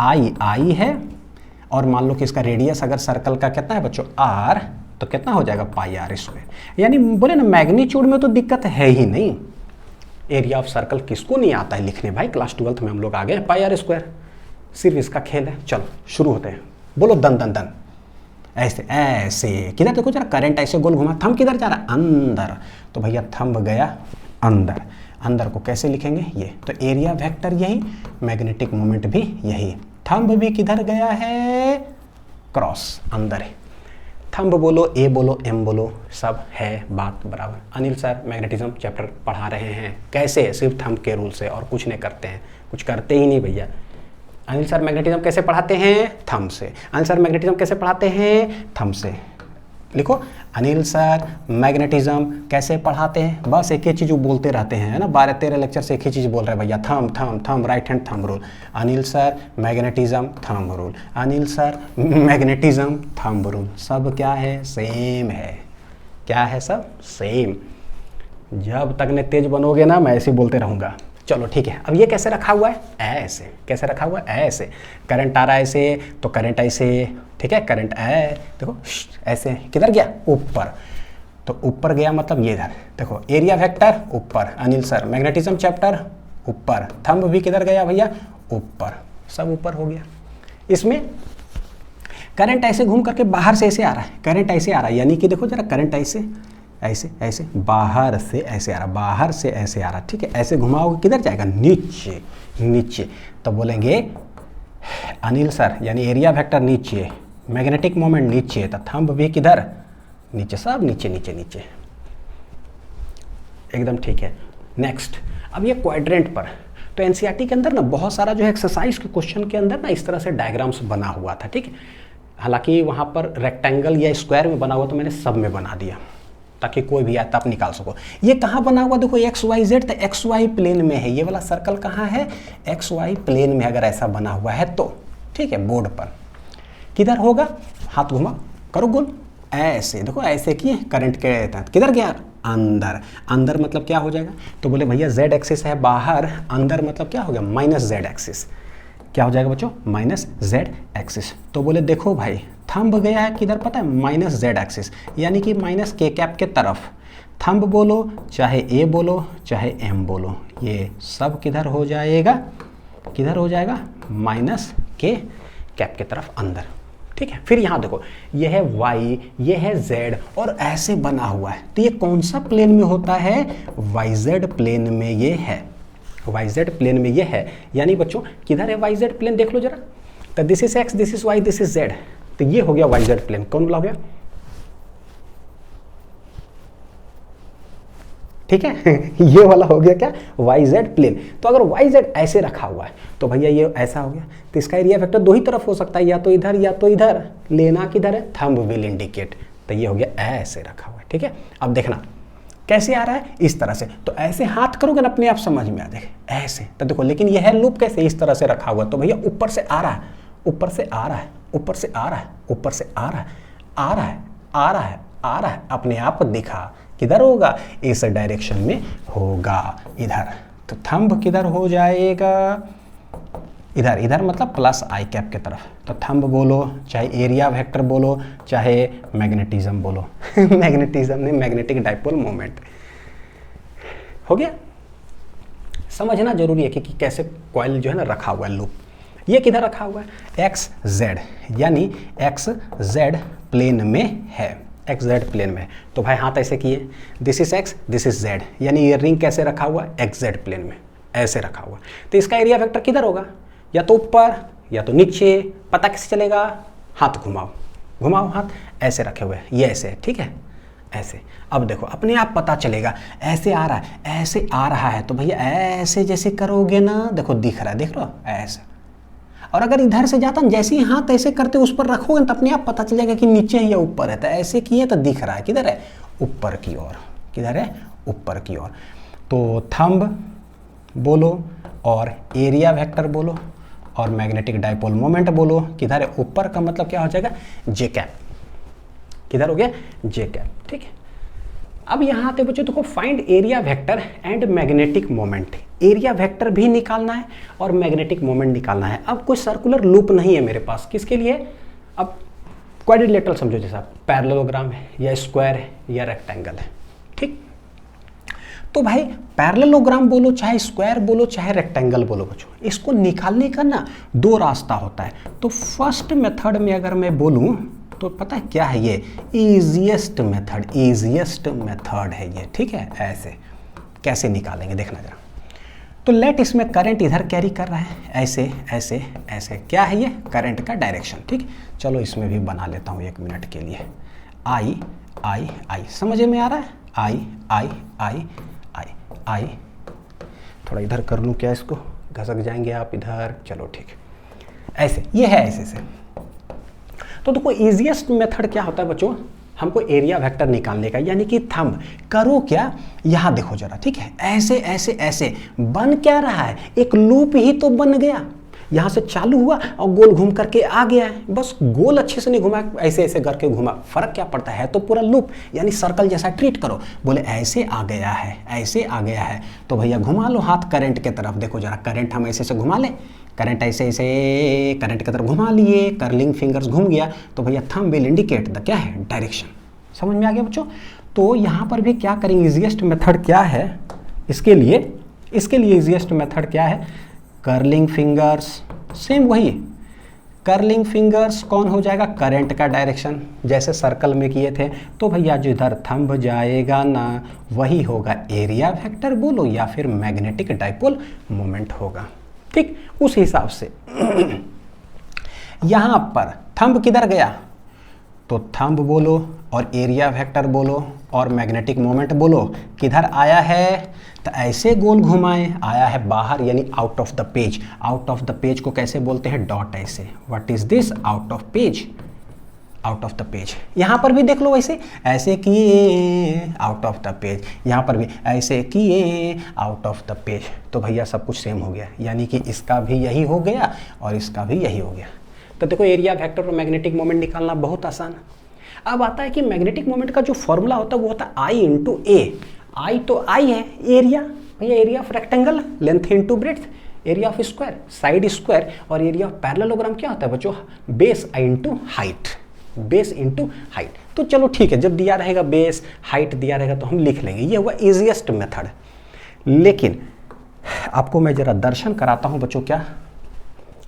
आई है, और मान लो कि इसका रेडियस अगर सर्कल का कितना है बच्चों, आर, तो कितना हो जाएगा, पाई आर स्क्वायर। यानी बोले ना मैग्नीट्यूड में तो दिक्कत है ही नहीं। एरिया ऑफ सर्कल किसको नहीं आता है लिखने भाई, क्लास 12th में हम लोग आ गए, पाई आर स्क्वायर, सिर्फ इसका खेल है। चलो शुरू होते हैं, बोलो दन दन दन, ऐसे ऐसे, किधर देखो जरा, करंट ऐसे गोल घुमा, थंब किधर जा रहा है, अंदर, तो भैया थंब गया अंदर, अंदर को कैसे लिखेंगे, ये, तो एरिया वेक्टर यही, मैग्नेटिक मोमेंट भी यही, थंब भी किधर गया है, क्रॉस, अंदर है। थंब बोलो, ए बोलो, एम बोलो, सब है बात बराबर। अनिल सर मैग्नेटिज्म चैप्टर पढ़ा रहे हैं, कैसे, सिर्फ थंब के रूल से, और कुछ नहीं करते हैं, कुछ करते ही नहीं भैया। अनिल सर मैग्नेटिज्म कैसे पढ़ाते हैं, थंब से। अनिल सर मैग्नेटिज्म कैसे पढ़ाते हैं, थंब से। लिखो, अनिल सर मैग्नेटिज्म कैसे पढ़ाते हैं, बस एक ही चीज़ बोलते रहते हैं, है ना, 12-13 लेक्चर से एक ही चीज़ बोल रहे हैं भैया, thumb thumb thumb, right hand thumb rule. Anil sir magnetism thumb rule, Anil sir magnetism thumb rule, सब क्या है, सेम है। क्या है, सब सेम। जब तक ने तेज बनोगे ना, मैं ऐसे ही बोलते रहूँगा। चलो ठीक है, अब ये कैसे रखा हुआ है, ऐसे, कैसे रखा हुआ है, ऐसे, करंट आ रहा है ऐसे, तो करंट ऐसे, ठीक है, करंट है, देखो ऐसे, किधर गया, ऊपर, तो ऊपर गया मतलब ये इधर, देखो एरिया वेक्टर ऊपर, अनिल सर मैग्नेटिज्म चैप्टर ऊपर, थंब भी किधर गया भैया, ऊपर, सब ऊपर हो गया। इसमें करंट ऐसे घूम करके बाहर से ऐसे आ रहा है, करंट ऐसे आ रहा है, यानी कि देखो जरा, करंट ऐसे ऐसे ऐसे, बाहर से ऐसे आ रहा, बाहर से ऐसे आ रहा, ठीक है, ऐसे घुमाओगे किधर जाएगा, नीचे, नीचे, तो बोलेंगे अनिल सर, यानी एरिया वेक्टर नीचे, मैग्नेटिक मोमेंट नीचे, तो थंब भी किधर, नीचे, सब नीचे नीचे नीचे, एकदम ठीक है। नेक्स्ट, अब ये क्वाड्रेंट पर, तो एनसीईआरटी के अंदर ना बहुत सारा जो है एक्सरसाइज के क्वेश्चन के अंदर ना इस तरह से डायग्राम्स बना हुआ था, ठीक है। हालांकि वहाँ पर रेक्टेंगल या स्क्वायर में बना हुआ, तो मैंने सब में बना दिया ताकि कोई भी आए तो आप निकाल सको। ये कहाँ बना हुआ, देखो एक्स वाई जेड, तो एक्स वाई प्लेन में है, ये वाला सर्कल कहाँ है, एक्स वाई प्लेन में अगर ऐसा बना हुआ है तो, ठीक है, बोर्ड पर किधर होगा, हाथ घुमा करो गोल, ऐसे, देखो ऐसे किए, करंट के तहत किधर गया, अंदर, अंदर मतलब क्या हो जाएगा, तो बोले भैया जेड एक्सिस है बाहर, अंदर मतलब क्या हो गया, माइनस जेड एक्सिस, क्या हो जाएगा बच्चों, माइनस जेड एक्सिस। तो बोले देखो भाई थंब गया है किधर पता है, माइनस जेड एक्सिस, यानी कि माइनस के कैप के तरफ। थंब बोलो चाहे ए बोलो चाहे एम बोलो, ये सब किधर हो जाएगा, किधर हो जाएगा, माइनस के कैप के तरफ अंदर, ठीक है। फिर यहाँ देखो, ये है वाई, ये है जेड, और ऐसे बना हुआ है, तो ये कौन सा प्लेन में होता है, वाई जेड प्लेन में ये है, वाई जेड प्लेन में ये है। यानी बच्चों किधर है वाई जेड प्लेन, देख लो जरा, तो this is X, this is Y, this is Z, तो ये हो गया वाई जेड प्लेन, कौन बोला हो गया, ठीक है। ये वाला हो गया क्या, वाई जेड प्लेन। तो अगर वाई जेड ऐसे रखा हुआ है तो भैया ये ऐसा हो गया, तो इसका एरिया वेक्टर दो ही तरफ हो सकता है, या तो इधर या तो इधर, लेना किधर है, थंब विल इंडिकेट, तो ये हो गया ऐसे रखा हुआ है, ठीक है। अब देखना कैसे आ रहा है, इस तरह से, तो ऐसे हाथ करोगे ना अपने आप समझ में आ जाएगा, ऐसे, तो देखो, लेकिन यह है लूप कैसे, इस तरह से रखा हुआ, तो भैया ऊपर से आ रहा है, ऊपर से आ रहा है, ऊपर से आ रहा है, ऊपर से आ रहा है, आ रहा है, आ रहा है, आ रहा है, अपने आप दिखा, किधर होगा, इस डायरेक्शन में होगा, इधर, तो थंब किधर हो जाएगा, इधर, इधर मतलब प्लस आई कैप की तरफ, तो थंब बोलो चाहे एरिया वेक्टर बोलो चाहे मैग्नेटिज्म बोलो, मैग्नेटिज्म ने मैग्नेटिक डाइपोल मोमेंट, हो गया। समझना जरूरी है कि कैसे कॉइल जो है ना रखा हुआ है लूप। ये किधर रखा हुआ है, एक्स जेड, यानी एक्स जेड प्लेन में है, एक्स जेड प्लेन में। तो भाई हाथ ऐसे किए, this is X, this is Z, यानी ये रिंग कैसे रखा हुआ है, एक्स जेड प्लेन में ऐसे रखा हुआ। तो इसका एरिया वेक्टर किधर होगा, या तो ऊपर या तो नीचे, पता कैसे चलेगा, हाथ घुमाओ, घुमाओ हाथ, ऐसे रखे हुए हैं, ये ऐसे है, ठीक है ऐसे। अब देखो अपने आप पता चलेगा, ऐसे आ रहा है, ऐसे आ रहा है, तो भैया ऐसे जैसे करोगे ना, देखो दिख रहा है, देख रहे हो ऐसे। और अगर इधर से जाता ना, जैसे ही हाथ ऐसे करते उस पर रखोगे तो अपने आप पता चलेगा कि नीचे है या ऊपर है। तो ऐसे किए तो दिख रहा है किधर है, ऊपर की ओर, किधर है, ऊपर की ओर। तो थंब बोलो और एरिया वेक्टर बोलो और मैग्नेटिक डाइपोल मोमेंट बोलो, किधर है, ऊपर का मतलब क्या हो जाएगा, जे कैप, किधर हो गया, जे कैप, ठीक है। अब यहाँ आते बच्चों देखो, find area vector and magnetic moment. Area vector भी निकालना है और मैग्नेटिक मोमेंट निकालना है। अब कोई सर्कुलर लूप नहीं है मेरे पास, किसके लिए, अब क्वाड्रिलेटरल समझो, जैसा पैरेललोग्राम है या स्क्वायर है या रेक्टेंगल है, ठीक। तो भाई पैरेललोग्राम बोलो, चाहे स्क्वायर बोलो, चाहे रेक्टेंगल बोलो बच्चों, इसको निकालने का ना दो रास्ता होता है। तो फर्स्ट मेथड में अगर मैं बोलूँ तो पता है क्या है, ये इजीएस्ट मेथड, इजीएस्ट मेथड है ये, ठीक है। ऐसे कैसे निकालेंगे देखना जरा। तो लेट इसमें करंट इधर कैरी कर रहा है, ऐसे ऐसे ऐसे, क्या है ये, करंट का डायरेक्शन, ठीक। चलो इसमें भी बना लेता हूँ 1 मिनट के लिए। आई आई आई, समझ में आ रहा है, आई आई आई आई आई, थोड़ा इधर कर लूँ क्या, इसको घसक जाएंगे आप इधर, चलो ठीक, ऐसे ये है ऐसे से। तो देखो इजीएस्ट मेथड क्या होता है बच्चों, हमको एरिया वेक्टर निकालने का, यानी कि थंब करो क्या, यहाँ देखो जरा, ठीक है, ऐसे ऐसे ऐसे बन क्या रहा है, एक लूप ही तो बन गया। यहाँ से चालू हुआ और गोल घूम करके आ गया है, बस गोल अच्छे से नहीं घुमा, ऐसे ऐसे करके घुमा, फर्क क्या पड़ता है, तो पूरा लूप यानी सर्कल जैसा ट्रीट करो। बोले ऐसे आ गया है, ऐसे आ गया है, तो भैया घुमा लो हाथ करंट के तरफ, देखो जरा करंट हम ऐसे से घुमा लें, करंट ऐसे ऐसे करंट की तरफ घुमा लिए, कर्लिंग फिंगर्स घूम गया, तो भैया थंब विल इंडिकेट द क्या है, डायरेक्शन। समझ में आ गया बच्चों। तो यहाँ पर भी क्या करेंगे, इजीएस्ट मेथड क्या है इसके लिए इजीएस्ट मेथड क्या है, कर्लिंग फिंगर्स, सेम वही कर्लिंग फिंगर्स कौन हो जाएगा, करंट का डायरेक्शन, जैसे सर्कल में किए थे। तो भैया जो इधर थंब जाएगा ना, वही होगा एरिया वेक्टर बोलो या फिर मैग्नेटिक डाइपोल मोमेंट होगा, ठीक। उस हिसाब से यहां पर थंब किधर गया, तो थंब बोलो और एरिया वेक्टर बोलो और मैग्नेटिक मोमेंट बोलो, किधर आया है, तो ऐसे गोल घुमाए, आया है बाहर यानी out of the page. Out of the page को कैसे बोलते हैं, डॉट ऐसे, what is this, out of page, out of the page. यहाँ पर भी देख लो वैसे, ऐसे किए आउट ऑफ द पेज, यहाँ पर भी ऐसे किए आउट ऑफ द पेज। तो भैया सब कुछ सेम हो गया, यानी कि इसका भी यही हो गया और इसका भी यही हो गया। तो देखो एरिया वेक्टर और मैग्नेटिक मोमेंट निकालना बहुत आसान। अब आता है कि मैग्नेटिक मोमेंट का जो फॉर्मूला होता है वो होता है आई इंटू ए। आई तो आई है, एरिया भैया area of rectangle, length into breadth, area of square side square, और एरिया ऑफ पैरेललोग्राम क्या होता है बच्चों, base into height, base into height. तो चलो ठीक है, जब दिया रहेगा बेस हाइट दिया रहेगा तो हम लिख लेंगे, ये हुआ इजीएस्ट मेथड। लेकिन आपको मैं जरा दर्शन कराता हूं बच्चों, क्या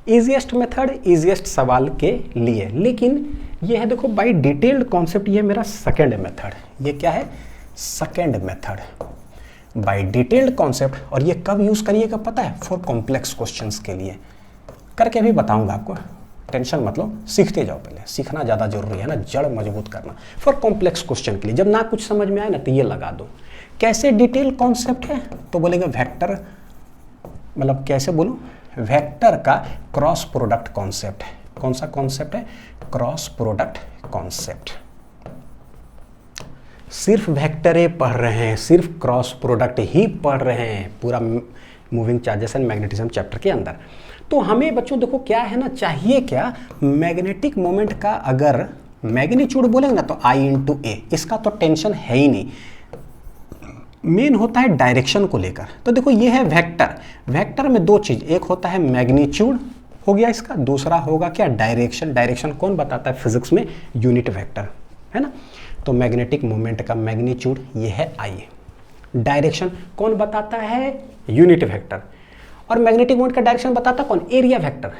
इजीएस्ट मेथड इजीएस्ट सवाल के लिए, लेकिन ये है देखो बाय डिटेल्ड कॉन्सेप्ट, ये मेरा सेकेंड मेथड, ये क्या है, second method by detailed concept. और ये कब यूज करिएगा पता है, फॉर कॉम्प्लेक्स क्वेश्चंस के लिए, करके भी बताऊंगा आपको, टेंशन मतलब सीखते जाओ, पहले सीखना ज़्यादा जरूरी है ना, जड़ मजबूत करना। फॉर कॉम्प्लेक्स क्वेश्चन के लिए जब ना कुछ समझ में आए ना तो ये लगा दो। कैसे डिटेल कॉन्सेप्ट है, तो बोलेंगे वेक्टर, मतलब कैसे बोलूँ, वेक्टर का क्रॉस प्रोडक्ट कॉन्सेप्ट है। कौन सा कॉन्सेप्ट है, क्रॉस प्रोडक्ट कॉन्सेप्ट। सिर्फ वेक्टरे पढ़ रहे हैं, सिर्फ क्रॉस प्रोडक्ट ही पढ़ रहे हैं पूरा moving charges and magnetism chapter के अंदर। तो हमें बच्चों देखो क्या है ना, चाहिए क्या, मैग्नेटिक मोमेंट का अगर मैग्नीट्यूड बोलेंगे ना तो आई इंटू ए, इसका तो टेंशन है ही नहीं, मेन होता है डायरेक्शन को लेकर। तो देखो ये है वेक्टर, वेक्टर में दो चीज, एक होता है मैग्नीट्यूड हो गया इसका, दूसरा होगा क्या, डायरेक्शन। डायरेक्शन कौन बताता है फिजिक्स में, यूनिट वेक्टर, है ना। तो मैग्नेटिक मोमेंट का मैग्नीट्यूड ये है आई, डायरेक्शन कौन बताता है, यूनिट वेक्टर। और मैग्नेटिक मोमेंट का डायरेक्शन बताता कौन, एरिया वेक्टर।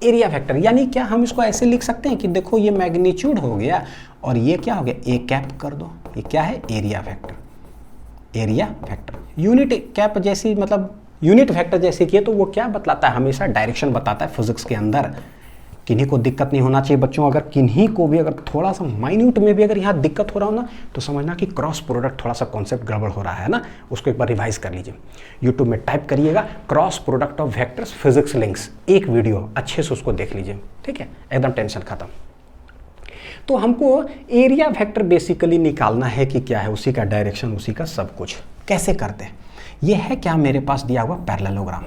Area vector. यानी क्या हम इसको ऐसे लिख सकते हैं कि देखो ये मैग्नीट्यूड हो गया और ये क्या हो गया, ए कैप कर दो, ये क्या है, area vector. Area vector unit cap जैसी, मतलब यूनिट वेक्टर जैसे किए तो वो क्या बतलाता है, हमेशा डायरेक्शन बताता है फिजिक्स के अंदर। किन्हीं को दिक्कत नहीं होना चाहिए बच्चों, अगर किन्हीं को भी अगर थोड़ा सा माइन्यूट में भी अगर यहाँ दिक्कत हो रहा हो ना, तो समझना कि क्रॉस प्रोडक्ट थोड़ा सा कॉन्सेप्ट गड़बड़ हो रहा है ना, उसको एक बार रिवाइज कर लीजिए। यूट्यूब में टाइप करिएगा cross product of vectors physics links, एक वीडियो अच्छे से उसको देख लीजिए, ठीक है, एकदम टेंशन खत्म। तो हमको एरिया वेक्टर बेसिकली निकालना है कि क्या है, उसी का डायरेक्शन, उसी का सब कुछ। कैसे करते हैं, ये है क्या मेरे पास दिया हुआ पैरेललोग्राम।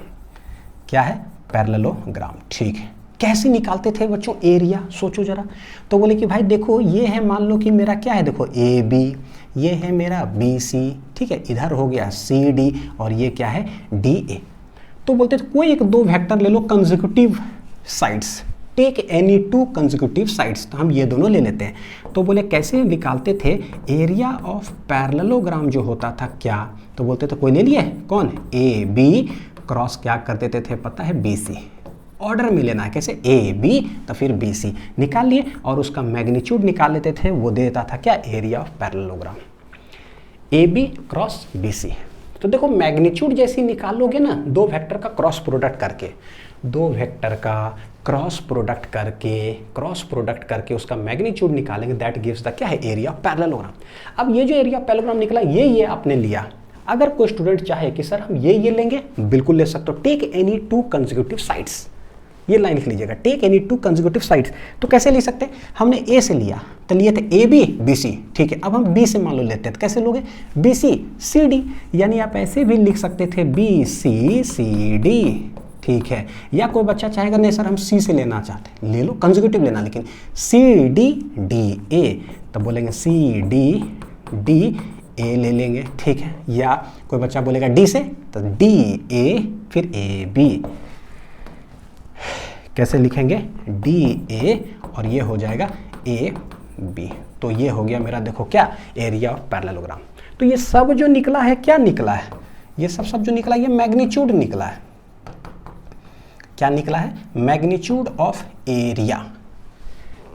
क्या है, पैरेललोग्राम, ठीक है। कैसे निकालते थे बच्चों एरिया, सोचो जरा। तो बोले कि भाई देखो ये है, मान लो कि मेरा क्या है, देखो ए बी, ये है मेरा बी सी, ठीक है, इधर हो गया सी डी और ये क्या है, डी ए। तो बोलते थे कोई एक दो वेक्टर ले लो consecutive sides, take any two consecutive sides, तो हम ये दोनों ले लेते हैं। तो बोले कैसे निकालते थे एरिया ऑफ पैरेललोग्राम जो होता था क्या, तो बोलते थे कोई ले लिए, कौन, ए बी क्रॉस क्या कर देते थे पता है, बी सी। ऑर्डर में लेना है, कैसे, ए बी तो फिर बी सी निकाल लिए और उसका मैग्नीट्यूड निकाल लेते थे, वो देता था क्या, area of parallelogram, A B cross B C. तो देखो मैग्नीट्यूड जैसे निकालोगे ना, दो वेक्टर का क्रॉस प्रोडक्ट करके, दो वेक्टर का क्रॉस प्रोडक्ट करके उसका मैग्नीट्यूड निकालेंगे, दैट गिव्स द क्या है, एरिया ऑफ पैरेललोग्राम। अब ये जो एरिया ऑफ पैरेललोग्राम निकला, ये आपने लिया। अगर कोई स्टूडेंट चाहे कि सर हम ये लेंगे, बिल्कुल ले सकते हो, take any two consecutive sides, ये लाइन लिख लीजिएगा, take any two consecutive sides. तो कैसे ले सकते हैं, हमने ए से लिया तो लिए थे ए बी बी सी, ठीक है। अब हम बी से मान लो लेते हैं, तो कैसे लोगे, बी सी सी डी, यानी आप ऐसे भी लिख सकते थे बी सी सी डी, ठीक है। या कोई बच्चा चाहेगा नहीं सर हम सी से लेना चाहते, ले लो, कंसेक्यूटिव लेना, लेकिन सी डी डी ए, तो बोलेंगे सी डी डी ए ले लेंगे, ठीक है। या कोई बच्चा बोलेगा डी से, तो डी ए फिर ए बी, कैसे लिखेंगे, डी ए और ये हो जाएगा ए बी। तो ये हो गया मेरा, देखो क्या, एरिया ऑफ पैरेललोग्राम। तो ये सब जो निकला है, क्या निकला है, ये सब जो निकला है, ये मैग्नीट्यूड निकला है। क्या निकला है, magnitude of area.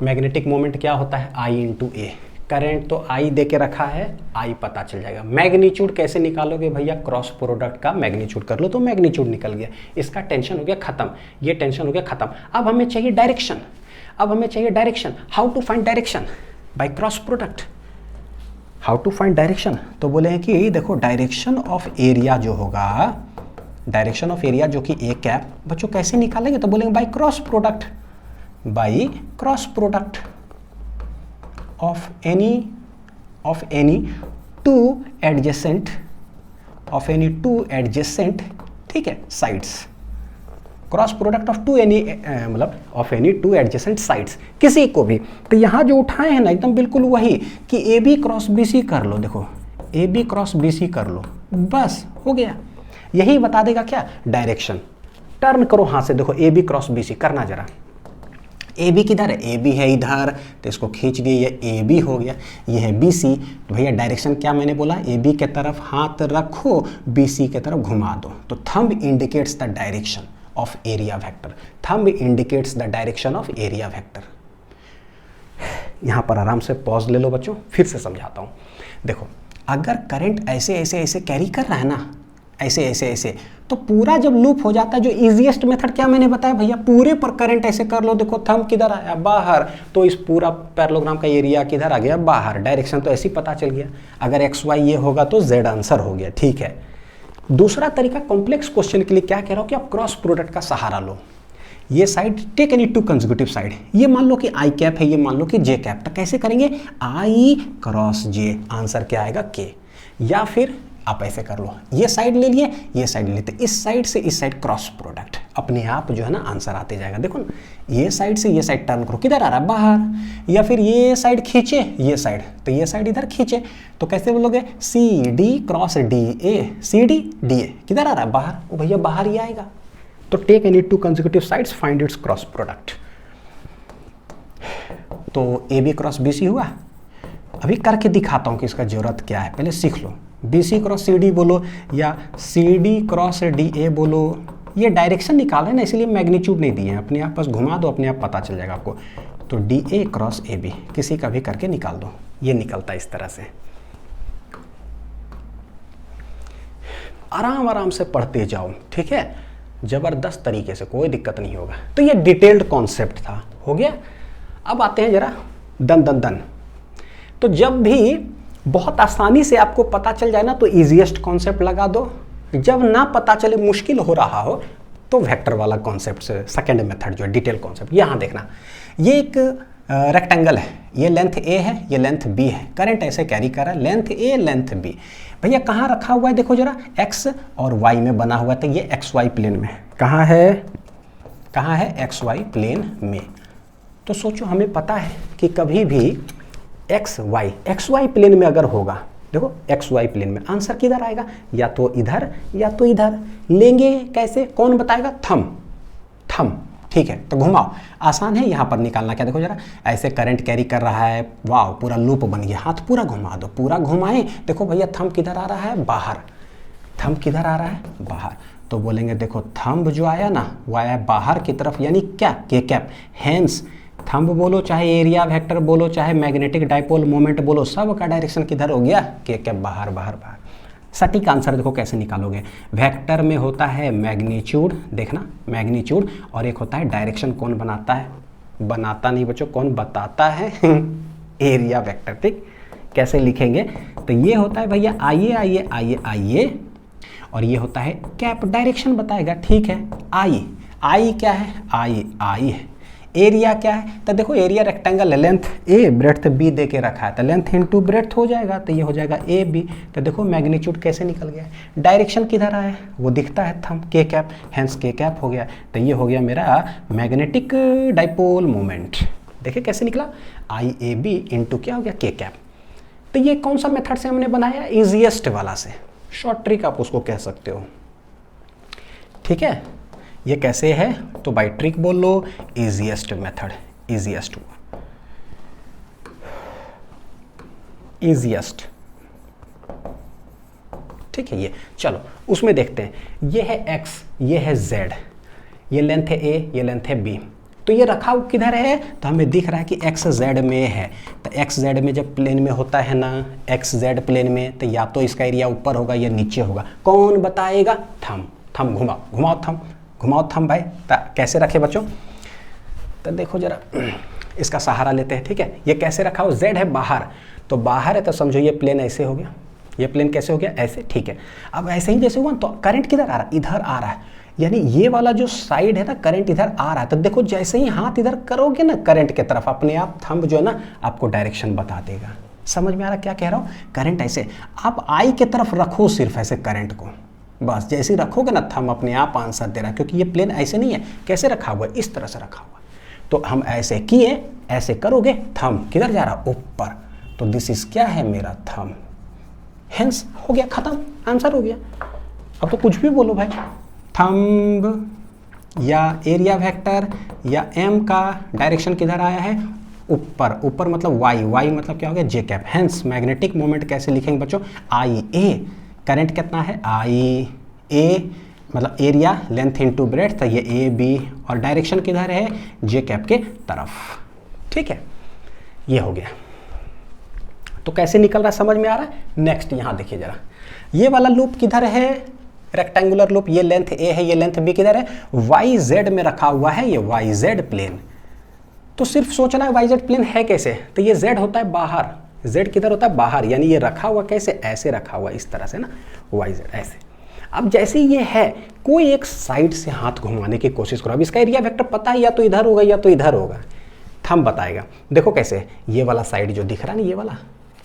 Magnetic moment क्या होता है, आई इंटू ए, करंट तो आई दे के रखा है, आई पता चल जाएगा। मैग्नीट्यूड कैसे निकालोगे भैया, क्रॉस प्रोडक्ट का मैग्नीट्यूड कर लो तो मैग्नीट्यूड निकल गया, इसका टेंशन हो गया खत्म, ये टेंशन हो गया खत्म। अब हमें चाहिए direction, how to find direction, by cross product, how to find direction. तो बोले हैं कि देखो डायरेक्शन ऑफ एरिया जो होगा, डायरेक्शन ऑफ एरिया जो कि ए कैप, बच्चों कैसे निकालेंगे, तो बोलेंगे by cross product, by cross product of any two adjacent, ठीक है, sides, cross product of two any, मतलब of any two adjacent sides, किसी को भी। तो यहाँ जो उठाए हैं ना एकदम बिल्कुल वही कि A B cross B C कर लो, देखो A B cross B C कर लो, बस हो गया। यही बता देगा क्या, डायरेक्शन। टर्न करो हाथ से, देखो A B cross B C करना जरा, ए बी किधर है, ए बी है इधर, तो इसको खींच दिए, ये ए बी हो गया, ये है बी सी। तो भैया डायरेक्शन क्या मैंने बोला, ए बी के तरफ हाथ रखो, बी सी के तरफ घुमा दो, तो thumb indicates the direction of area vector, thumb indicates the direction of area vector. यहाँ पर आराम से पॉज ले लो बच्चों, फिर से समझाता हूँ। देखो अगर करंट ऐसे ऐसे ऐसे कैरी कर रहा है ना, ऐसे ऐसे ऐसे, तो पूरा जब लूप हो जाता है, जो इजीएस्ट मेथड क्या मैंने बताया भैया, पूरे पर करंट ऐसे कर लो, देखो थंब किधर आया, बाहर, तो इस पूरा पैरेललोग्राम का एरिया किधर आ गया, बाहर। डायरेक्शन तो ऐसे ही पता चल गया, अगर एक्स वाई ये होगा तो जेड आंसर हो गया, ठीक है। दूसरा तरीका कॉम्प्लेक्स क्वेश्चन के लिए क्या कह रहा हूँ कि आप क्रॉस प्रोडक्ट का सहारा लो। ये side take any two consecutive side, ये मान लो कि आई कैप है, ये मान लो कि जे कैप, तो कैसे करेंगे, आई क्रॉस जे, आंसर क्या आएगा के। या फिर आप ऐसे कर लो, ये साइड ले लिए, ये साइड ले लेते, इस साइड से इस साइड क्रॉस प्रोडक्ट, अपने आप जो है ना आंसर आते जाएगा। देखो ना, ये साइड से ये साइड टर्न करो, किधर आ रहा है, बाहर। या फिर ये साइड खींचे, ये साइड, तो ये साइड इधर खींचे, तो कैसे बोलोगे, C D cross D A, C D D A किधर आ रहा है, बाहर, वो भैया बाहर ही आएगा। तो take any two consecutive sides, find its cross product. तो A B cross B C हुआ, अभी करके दिखाता हूँ कि इसका जरूरत क्या है, पहले सीख लो। B C cross C D बोलो, या C D cross D A बोलो, ये डायरेक्शन निकाल रहे हैं ना, इसलिए मैग्नीट्यूड नहीं दिए हैं, अपने आप बस घुमा दो, अपने आप पता चल जाएगा आपको। तो D A cross A B किसी का भी करके निकाल दो, ये निकलता है इस तरह से। आराम आराम से पढ़ते जाओ, ठीक है, जबरदस्त तरीके से, कोई दिक्कत नहीं होगा। तो ये डिटेल्ड कॉन्सेप्ट था, हो गया। अब आते हैं जरा दन दन दन। तो जब भी बहुत आसानी से आपको पता चल जाए ना तो इजीएस्ट कॉन्सेप्ट लगा दो, जब ना पता चले, मुश्किल हो रहा हो, तो वेक्टर वाला कॉन्सेप्ट से सेकेंड मेथड जो है डिटेल कॉन्सेप्ट। यहाँ देखना, ये एक रेक्टेंगल है, ये लेंथ ए है, ये लेंथ बी है, करंट ऐसे कैरी कर रहा है, लेंथ ए लेंथ बी। भैया कहाँ रखा हुआ है, देखो जरा, एक्स और वाई में बना हुआ है, तो ये एक्स वाई प्लेन में कहाँ है एक्स वाई प्लेन में। तो सोचो, हमें पता है कि कभी भी एक्स वाई प्लेन में अगर होगा, देखो एक्स वाई प्लेन में, आंसर किधर आएगा, या तो इधर या तो इधर। लेंगे कैसे, कौन बताएगा, थंब, ठीक है। तो घुमाओ, आसान है यहाँ पर निकालना। क्या देखो जरा, ऐसे करंट कैरी कर रहा है, वाह पूरा लूप बन गया, हाथ पूरा घुमा दो, पूरा घुमाएं। देखो भैया थंब किधर आ रहा है, बाहर, थंब किधर आ रहा है, बाहर। तो बोलेंगे देखो थंब जो आया ना, वो आया बाहर की तरफ, यानी क्या, के कैप। हेंस थंब बोलो, चाहे एरिया वेक्टर बोलो, चाहे मैग्नेटिक डाइपोल मोमेंट बोलो, सब का डायरेक्शन किधर हो गया, के कैप, बाहर बाहर बाहर। सटीक आंसर देखो कैसे निकालोगे। वेक्टर में होता है मैग्नीट्यूड, देखना मैग्नीट्यूड, और एक होता है डायरेक्शन। कौन बनाता है, बनाता नहीं बच्चों, कौन बताता है एरिया वेक्टर, ठीक। कैसे लिखेंगे, तो ये होता है भैया आइए, और ये होता है कैप, डायरेक्शन बताएगा, ठीक है। आई क्या है, आई है। एरिया क्या है, तो देखो एरिया रेक्टेंगल है, लेंथ ए ब्रेड्थ बी दे के रखा है, तो लेंथ इनटू ब्रेड्थ हो जाएगा, तो ये हो जाएगा ए बी। तो देखो मैग्नीट्यूड कैसे निकल गया, डायरेक्शन किधर आया, वो दिखता है थंब, के कैप, हेंस के कैप हो गया। तो ये हो गया मेरा मैग्नेटिक डाइपोल मोमेंट। देखिए कैसे निकला, आई ए बी इंटू क्या हो गया, के कैप। तो ये कौन सा मेथड से हमने बनाया, इजीएस्ट वाला से, शॉर्ट ट्रिक आप उसको कह सकते हो, ठीक है। ये कैसे है, तो बाय ट्रिक बोल लो, इजीएस्ट मेथड, इजीएस्ट, ठीक है। ये चलो उसमें देखते हैं, ये है x, ये है z, ये लेंथ है a, ये लेंथ है b। तो ये रखा किधर है, तो हमें दिख रहा है कि एक्स जेड में है। तो एक्स जेड में जब प्लेन में होता है ना, एक्स जेड प्लेन में, तो या तो इसका एरिया ऊपर होगा या नीचे होगा, कौन बताएगा, थंब, घुमाओ थंब भाई। कैसे रखे बच्चों, तो देखो जरा इसका सहारा लेते हैं, ठीक है। ये कैसे रखा हो, जेड है बाहर, तो बाहर है तो समझो ये प्लेन ऐसे हो गया, ये प्लेन कैसे हो गया, ऐसे, ठीक है। अब ऐसे ही जैसे हुआ तो करंट किधर आ रहा है, इधर आ रहा है, यानी ये वाला जो साइड है ना, करंट इधर आ रहा है। तो देखो जैसे ही हाथ इधर करोगे ना करंट की तरफ, अपने आप थंब जो है ना आपको डायरेक्शन बता देगा। समझ में आ रहा क्या कह रहा हूँ, करंट ऐसे आप आई की तरफ रखो, सिर्फ ऐसे करंट को, बस जैसे ही रखोगे ना थंब अपने आप आंसर दे रहा है, क्योंकि ये प्लेन ऐसे नहीं है, कैसे रखा हुआ है, इस तरह से रखा हुआ है। तो हम ऐसे किए, ऐसे करोगे, थंब किधर जा रहा, ऊपर, तो दिस इज क्या है मेरा थंब, हेंस हो गया, खत्म, आंसर हो गया। अब तो कुछ भी बोलो भाई, थंब या एरिया वेक्टर या एम का डायरेक्शन किधर आया है, ऊपर, ऊपर मतलब वाई, वाई मतलब क्या हो गया, जे कैप। हेंस मैग्नेटिक मोमेंट कैसे लिखेंगे बच्चों, आई ए, करंट कितना है, आई ए मतलब एरिया लेंथ इनटू ब्रेड्थ, तो ये ए बी, और डायरेक्शन किधर है, जे कैप के तरफ, ठीक है। ये हो गया। तो कैसे निकल रहा है, समझ में आ रहा है। नेक्स्ट यहाँ देखिए जरा, ये वाला लूप किधर है, रेक्टेंगुलर लूप, ये लेंथ ए है, ये लेंथ बी किधर है, वाई जेड में रखा हुआ है, ये वाई जेड प्लेन। तो सिर्फ सोचना है वाई जेड प्लेन है कैसे, तो ये जेड होता है बाहर, जेड किधर होता है, बाहर, यानी ये रखा हुआ कैसे, ऐसे रखा हुआ, इस तरह से ना, वाई जेड ऐसे। अब जैसे ये है, कोई एक साइड से हाथ घुमाने की कोशिश करो। अब इसका एरिया वेक्टर पता है, या तो इधर होगा या तो इधर होगा, थंब बताएगा। देखो कैसे, ये वाला साइड जो दिख रहा है ना,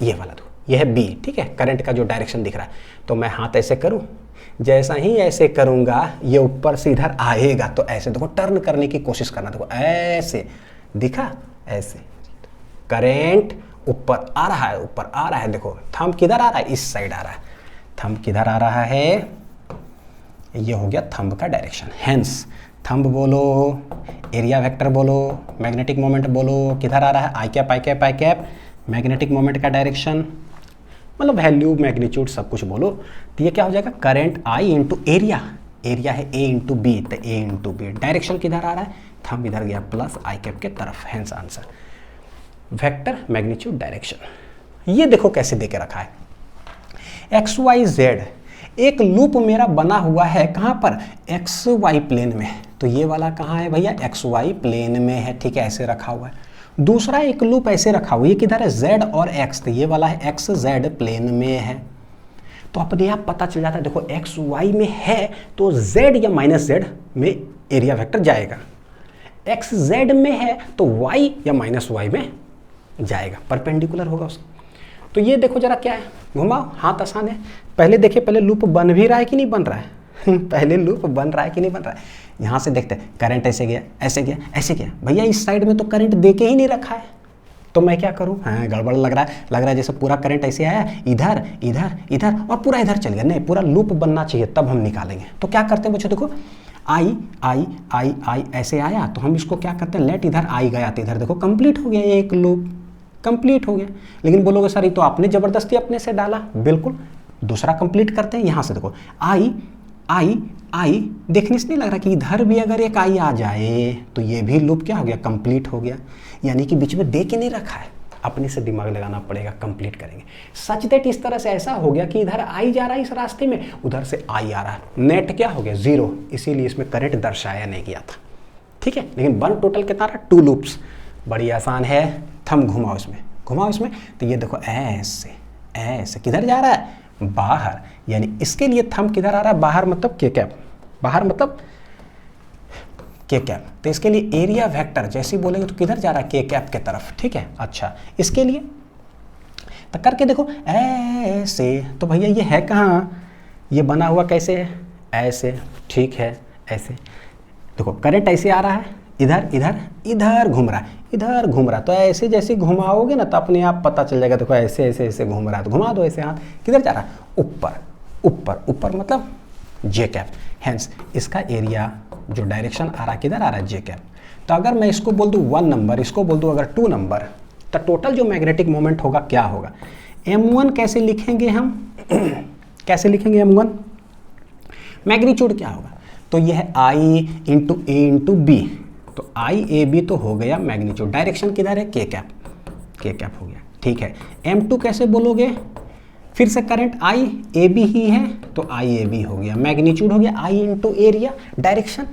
ये वाला दो, ये है बी, ठीक है, करंट का जो डायरेक्शन दिख रहा है। तो मैं हाथ ऐसे करूं, जैसा ही ऐसे करूंगा ये ऊपर से इधर आएगा, तो ऐसे देखो टर्न करने की कोशिश करना, देखो ऐसे दिखा, ऐसे करंट ऊपर आ रहा है, ऊपर आ रहा है। देखो थंब किधर आ रहा है, इस साइड आ रहा है, थंब किधर आ रहा है, ये हो गया थंब का डायरेक्शन। हेंस थंब बोलो, एरिया वेक्टर बोलो, मैग्नेटिक मोमेंट बोलो, किधर आ रहा है, आई कैप, आई कैप, आई कैप, मैग्नेटिक मोमेंट का डायरेक्शन मतलब वैल्यू, मैग्नीट्यूड, सब कुछ बोलो। तो ये क्या हो जाएगा, current I into area, area है a इंटू बी, तो a इंटू बी। डायरेक्शन किधर आ रहा है, थंब इधर गया प्लस आई कैप के तरफ, hence answer vector magnitude direction. ये देखो कैसे देके रखा है, एक्स वाई जेड एक लूप मेरा बना हुआ है कहाँ पर, एक्स वाई प्लेन में। तो ये वाला कहाँ है भैया, एक्स वाई प्लेन में है, ठीक है, ऐसे रखा हुआ है। दूसरा एक लूप ऐसे रखा हुआ है, ये किधर है, जेड और एक्स, तो ये वाला है एक्स जेड प्लेन में है। तो अपने आप पता चल जाता है, देखो एक्स वाई में है तो जेड या माइनस जेड में एरिया वेक्टर जाएगा, एक्स जेड में है तो वाई या माइनस वाई में जाएगा, परपेंडिकुलर होगा उसका। तो ये देखो जरा क्या है, घुमाओ, हाथ आसान है। पहले देखिए, पहले लूप बन भी रहा है कि नहीं बन रहा है पहले लूप बन रहा है कि नहीं बन रहा है। यहाँ से देखते हैं, करंट ऐसे गया, ऐसे गया, ऐसे गया, भैया इस साइड में तो करंट दे के ही नहीं रखा है, तो मैं क्या करूँ, हाँ गड़बड़ लग रहा है जैसे पूरा करंट ऐसे आया इधर इधर इधर और पूरा इधर चल गया। नहीं, पूरा लूप बनना चाहिए तब हम निकालेंगे। तो क्या करते हैं बच्चों, देखो आई आई आई आई ऐसे आया, तो हम इसको क्या करते हैं, लेट इधर आई गया, तो इधर देखो कंप्लीट हो गया, एक लूप कंप्लीट हो गया। लेकिन बोलोगे सर ये तो आपने ज़बरदस्ती अपने से डाला, बिल्कुल दूसरा कंप्लीट करते हैं। यहाँ से देखो आई आई आई, देखने से नहीं लग रहा कि इधर भी अगर एक आई आ जाए तो ये भी लूप क्या हो गया, कंप्लीट हो गया। यानी कि बीच में दे के नहीं रखा है, अपने से दिमाग लगाना पड़ेगा, कंप्लीट करेंगे। सच दैट इस तरह से ऐसा हो गया कि इधर आई जा रहा है इस रास्ते में, उधर से आई आ रहा है, नेट क्या हो गया, जीरो, इसीलिए इसमें करंट दर्शाया नहीं गया था, ठीक है। लेकिन वन टोटल कितना रहा, 2 लूप्स, बड़ी आसान है। थंब घुमाओ इसमें, घुमाओ इसमें, तो ये देखो ऐसे ऐसे किधर जा रहा है, बाहर। यानी इसके लिए थंब किधर आ रहा है, बाहर, मतलब के कैप, बाहर मतलब के कैप। तो इसके लिए एरिया वेक्टर जैसे ही बोलेंगे तो किधर जा रहा है, के कैप के तरफ, ठीक है। अच्छा, इसके लिए तो करके देखो ऐसे, तो भैया ये है कहाँ, ये बना हुआ कैसे है, ऐसे, ठीक है, ऐसे। देखो करंट ऐसे आ रहा है, इधर इधर इधर घूम रहा है, इधर घूम रहा है, तो ऐसे जैसे घुमाओगे ना तो अपने आप पता चल जाएगा। देखो ऐसे ऐसे ऐसे घूम रहा है, तो घुमा दो ऐसे हाथ, किधर जा रहा है, ऊपर ऊपर ऊपर, मतलब जे कैप। हेंस इसका एरिया जो डायरेक्शन आ रहा है किधर आ रहा है, जे कैप। तो अगर मैं इसको बोल दूँ 1 नंबर, इसको बोल दूँ अगर 2 नंबर, तो टोटल जो मैग्नेटिक मोमेंट होगा क्या होगा, m1 कैसे लिखेंगे हम कैसे लिखेंगे m1, मैग्नीट्यूड क्या होगा, तो यह है I into A into B. तो आई ए बी तो हो गया मैग्नीट्यूड, डायरेक्शन किधर है, के कैप हो गया, ठीक है। m2 कैसे बोलोगे, फिर से करंट आई ए बी ही है तो आई ए बी हो गया, मैग्नीट्यूड हो गया आई इंटू एरिया, डायरेक्शन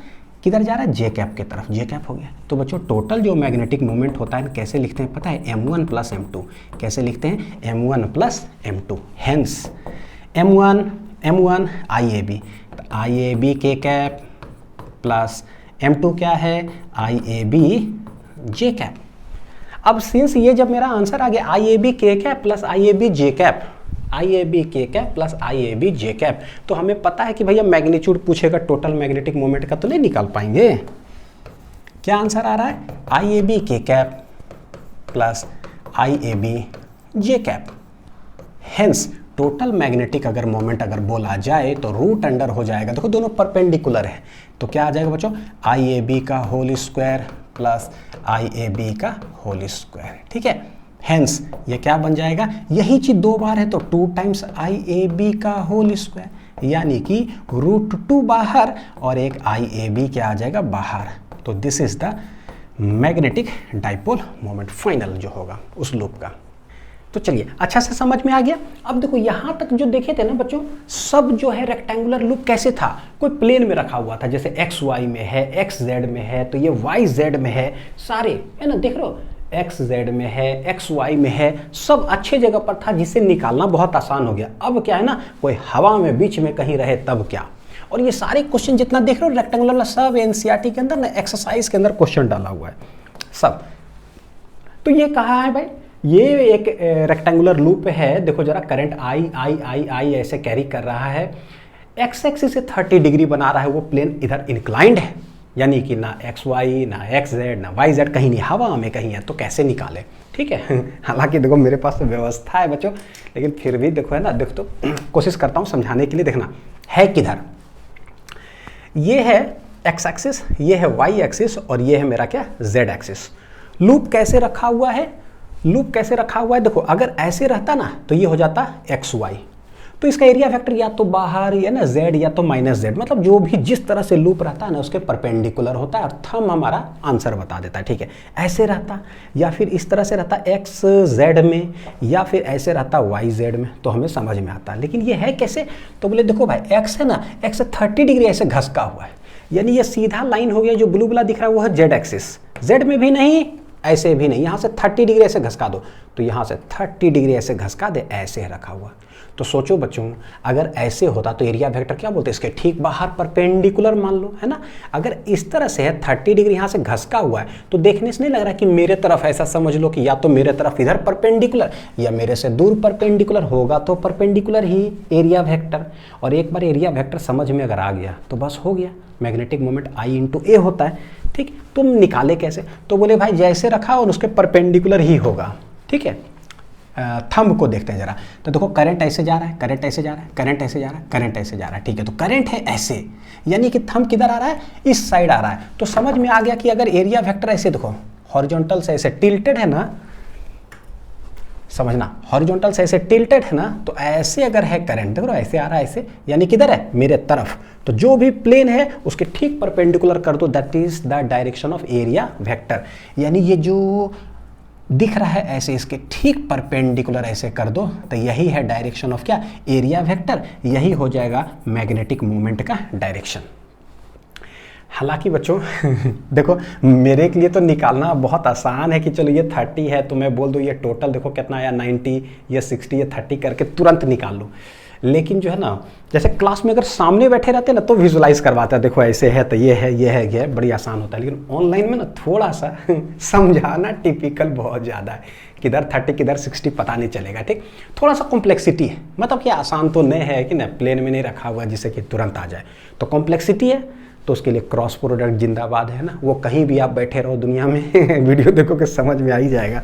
किधर जा रहा है, जे कैप के तरफ, जे कैप हो गया। तो बच्चों टोटल जो मैग्नेटिक मोमेंट होता है कैसे लिखते हैं पता है, m1 प्लस m2। कैसे लिखते हैं, m1 plus m2। Hence m1 I A B, तो आई ए बी के कैप प्लस m2 क्या है, I A B J cap. अब सिंस ये जब मेरा आंसर आ गया आई ए बी के cap plus I A B J cap, I A B के cap plus I A B J cap, तो हमें पता है कि भैया मैग्नीट्यूड पूछेगा, टोटल मैग्नेटिक मोमेंट का तो नहीं निकाल पाएंगे। क्या आंसर आ रहा है, आई ए बी के cap plus I A B J cap. Hence total magnetic अगर मोमेंट अगर बोला जाए तो रूट अंडर हो जाएगा, देखो दोनों परपेंडिकुलर है, तो क्या आ जाएगा बच्चों, आई ए बी का whole square plus I A B का होल स्क्वायर, ठीक है। हेंस ये क्या बन जाएगा, यही चीज 2 बार है तो 2 टाइम्स आई ए बी का होल स्क्वायर, यानी कि √2 बाहर और एक आई ए बी क्या आ जाएगा बाहर। तो this is the magnetic dipole moment final जो होगा उस लूप का। तो चलिए अच्छा से समझ में आ गया। अब देखो यहाँ तक जो देखे थे ना बच्चों, सब जो है रेक्टेंगुलर लूप कैसे था, कोई प्लेन में रखा हुआ था, जैसे एक्स वाई में है, एक्स जेड में है, तो ये वाई जेड में है, सारे है ना, देख रहे हो एक्स जेड में है, एक्स वाई में है, सब अच्छे जगह पर था जिसे निकालना बहुत आसान हो गया। अब क्या है ना, कोई हवा में बीच में कहीं रहे तब क्या। और ये सारे क्वेश्चन जितना देख रहे हो रेक्टेंगुलर वाला सब एनसीईआरटी के अंदर ना एक्सरसाइज के अंदर क्वेश्चन डाला हुआ है सब। तो ये कहा है भाई, ये एक रेक्टेंगुलर लूप है, देखो जरा करंट आई आई आई आई ऐसे कैरी कर रहा है, एक्स एक्सिस से 30 डिग्री बना रहा है, वो प्लेन इधर इंक्लाइंड है, यानी कि ना एक्स वाई ना एक्स जेड ना वाई जेड कहीं नहीं, हवा में कहीं है, तो कैसे निकाले, ठीक है। हालांकि देखो मेरे पास तो व्यवस्था है बच्चों, लेकिन फिर भी देखो है ना, देखो तो कोशिश करता हूँ समझाने के लिए। देखना है किधर, ये है एक्स एक्सिस, ये है वाई एक्सिस और ये है मेरा क्या, जेड एक्सिस। लूप कैसे रखा हुआ है, लूप कैसे रखा हुआ है, देखो अगर ऐसे रहता ना तो ये हो जाता एक्स वाई, तो इसका एरिया वेक्टर या तो बाहर या ना z या तो -z, मतलब जो भी जिस तरह से लूप रहता है ना उसके परपेंडिकुलर होता है, और थंब हमारा आंसर बता देता है। ठीक है, ऐसे रहता या फिर इस तरह से रहता x z में, या फिर ऐसे रहता y z में, तो हमें समझ में आता है। लेकिन ये है कैसे, तो बोले देखो भाई x है ना, x 30 डिग्री ऐसे घसका हुआ है, यानी ये सीधा लाइन हो गया। जो ब्लू वाला दिख रहा है वो है z एक्सिस, z में भी नहीं ऐसे भी नहीं, यहाँ से 30 डिग्री ऐसे घसका दो, तो यहाँ से 30 डिग्री ऐसे घसका दे, ऐसे रखा हुआ। तो सोचो बच्चों, अगर ऐसे होता तो एरिया वेक्टर क्या बोलते हैं, इसके ठीक बाहर परपेंडिकुलर मान लो, है ना। अगर इस तरह से है 30 डिग्री यहाँ से घसका हुआ है, तो देखने से नहीं लग रहा कि मेरे तरफ, ऐसा समझ लो कि या तो मेरे तरफ इधर परपेंडिकुलर या मेरे से दूर परपेंडिकुलर होगा, तो परपेंडिकुलर ही एरिया वेक्टर। और एक बार एरिया वेक्टर समझ में अगर आ गया तो बस हो गया, मैग्नेटिक मोमेंट I × A होता है। ठीक, तुम निकाले कैसे, तो बोले भाई जैसे रखा और उसके परपेंडिकुलर ही होगा। ठीक है, थंब को देखते हैं जरा। तो देखो करंट ऐसे जा रहा है, करंट ऐसे जा रहा है, करंट ऐसे जा रहा है, करंट ऐसे जा रहा है। ठीक है, तो करंट है ऐसे, यानी कि थंब किधर आ रहा है, इस साइड आ रहा है। तो समझ में आ गया कि अगर एरिया वेक्टर ऐसे देखो हॉरिजॉन्टल से ऐसे टिल्टेड है ना, समझना, हॉरिजॉन्टल से ऐसे टिल्टेड है ना, तो ऐसे अगर है करंट, देखो ऐसे आ रहा है ऐसे, यानी किधर है, मेरे तरफ। तो जो भी प्लेन है उसके ठीक परपेंडिकुलर कर दो, that is the direction of area vector. यानी ये जो दिख रहा है ऐसे, इसके ठीक परपेंडिकुलर ऐसे कर दो, तो यही है डायरेक्शन ऑफ क्या, एरिया वेक्टर। यही हो जाएगा मैग्नेटिक मोमेंट का डायरेक्शन। हालांकि बच्चों देखो मेरे के लिए तो निकालना बहुत आसान है कि चलो ये 30 है तो मैं बोल दूँ ये टोटल देखो कितना आया 90, ये 60, ये 30 करके तुरंत निकाल लूँ। लेकिन जो है ना, जैसे क्लास में अगर सामने बैठे रहते हैं ना तो विजुलाइज करवाता है, देखो ऐसे है तो ये है, ये है, ये है, बड़ी आसान होता है। लेकिन ऑनलाइन में ना थोड़ा सा समझाना टिपिकल बहुत ज़्यादा है, किधर 30 किधर 60 पता नहीं चलेगा। ठीक, थोड़ा सा कॉम्प्लेक्सिटी है, मतलब कि आसान तो नहीं है कि ना प्लेन में नहीं रखा हुआ जिससे कि तुरंत आ जाए, तो कॉम्प्लेक्सिटी है। तो उसके लिए क्रॉस प्रोडक्ट जिंदाबाद है ना, वो कहीं भी आप बैठे रहो दुनिया में वीडियो देखो कि समझ में आ ही जाएगा।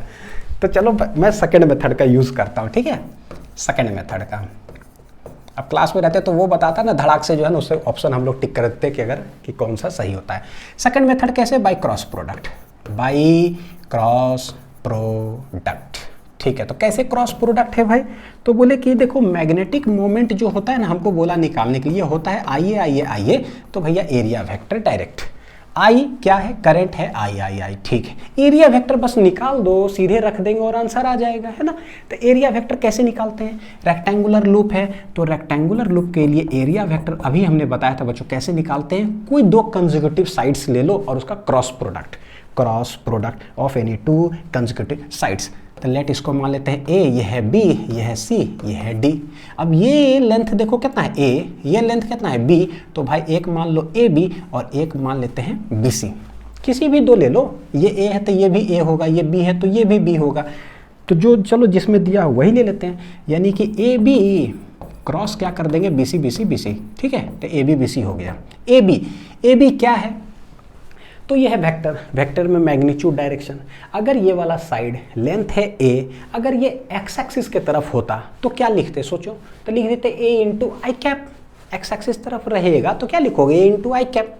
तो चलो मैं सेकंड मेथड का यूज़ करता हूँ। ठीक है, सेकंड मेथड का, अब क्लास में रहते तो वो बताता ना धड़ाक से, जो है ना उससे ऑप्शन हम लोग टिक करते कि अगर कि कौन सा सही होता है। सेकंड मेथड कैसे, bye cross product, by cross product. ठीक है, तो कैसे क्रॉस प्रोडक्ट है भाई, तो बोले कि देखो मैग्नेटिक मोमेंट जो होता है ना, हमको बोला निकालने के लिए होता है आइए आइए आइए, तो भैया एरिया वेक्टर डायरेक्ट, आई क्या है, करंट है, आई। ठीक है, एरिया वेक्टर बस निकाल दो, सीधे रख देंगे और आंसर आ जाएगा, है ना। तो एरिया वेक्टर कैसे निकालते हैं, रेक्टेंगुलर लूप है तो रेक्टेंगुलर लूप के लिए एरिया वेक्टर अभी हमने बताया था बच्चों कैसे निकालते हैं। कोई दो कंसेक्यूटिव साइड्स ले लो और उसका cross product of any two consecutive sides. तो लेट इसको मान लेते हैं ए, ये है बी, ये है सी, ये है डी। अब ये लेंथ देखो कितना है ए, ये लेंथ कितना है बी, तो भाई एक मान लो ए बी और एक मान लेते हैं बी सी। किसी भी दो ले लो, ये ए है तो ये भी ए होगा, ये बी है तो ये भी बी होगा, तो जो चलो जिसमें दिया वही ले लेते हैं। यानी कि ए बी क्रॉस क्या कर देंगे, B C B C B C. ठीक है, तो ए बी बी सी हो गया। ए बी क्या है, तो ये है वेक्टर, वेक्टर में मैग्नीट्यूड डायरेक्शन। अगर ये वाला साइड लेंथ है ए, अगर ये एक्स एक्सिस के तरफ होता तो क्या लिखते, सोचो, तो लिख देते ए × आई कैप। एक्स एक्सिस तरफ रहेगा तो क्या लिखोगे, ए × आई कैप।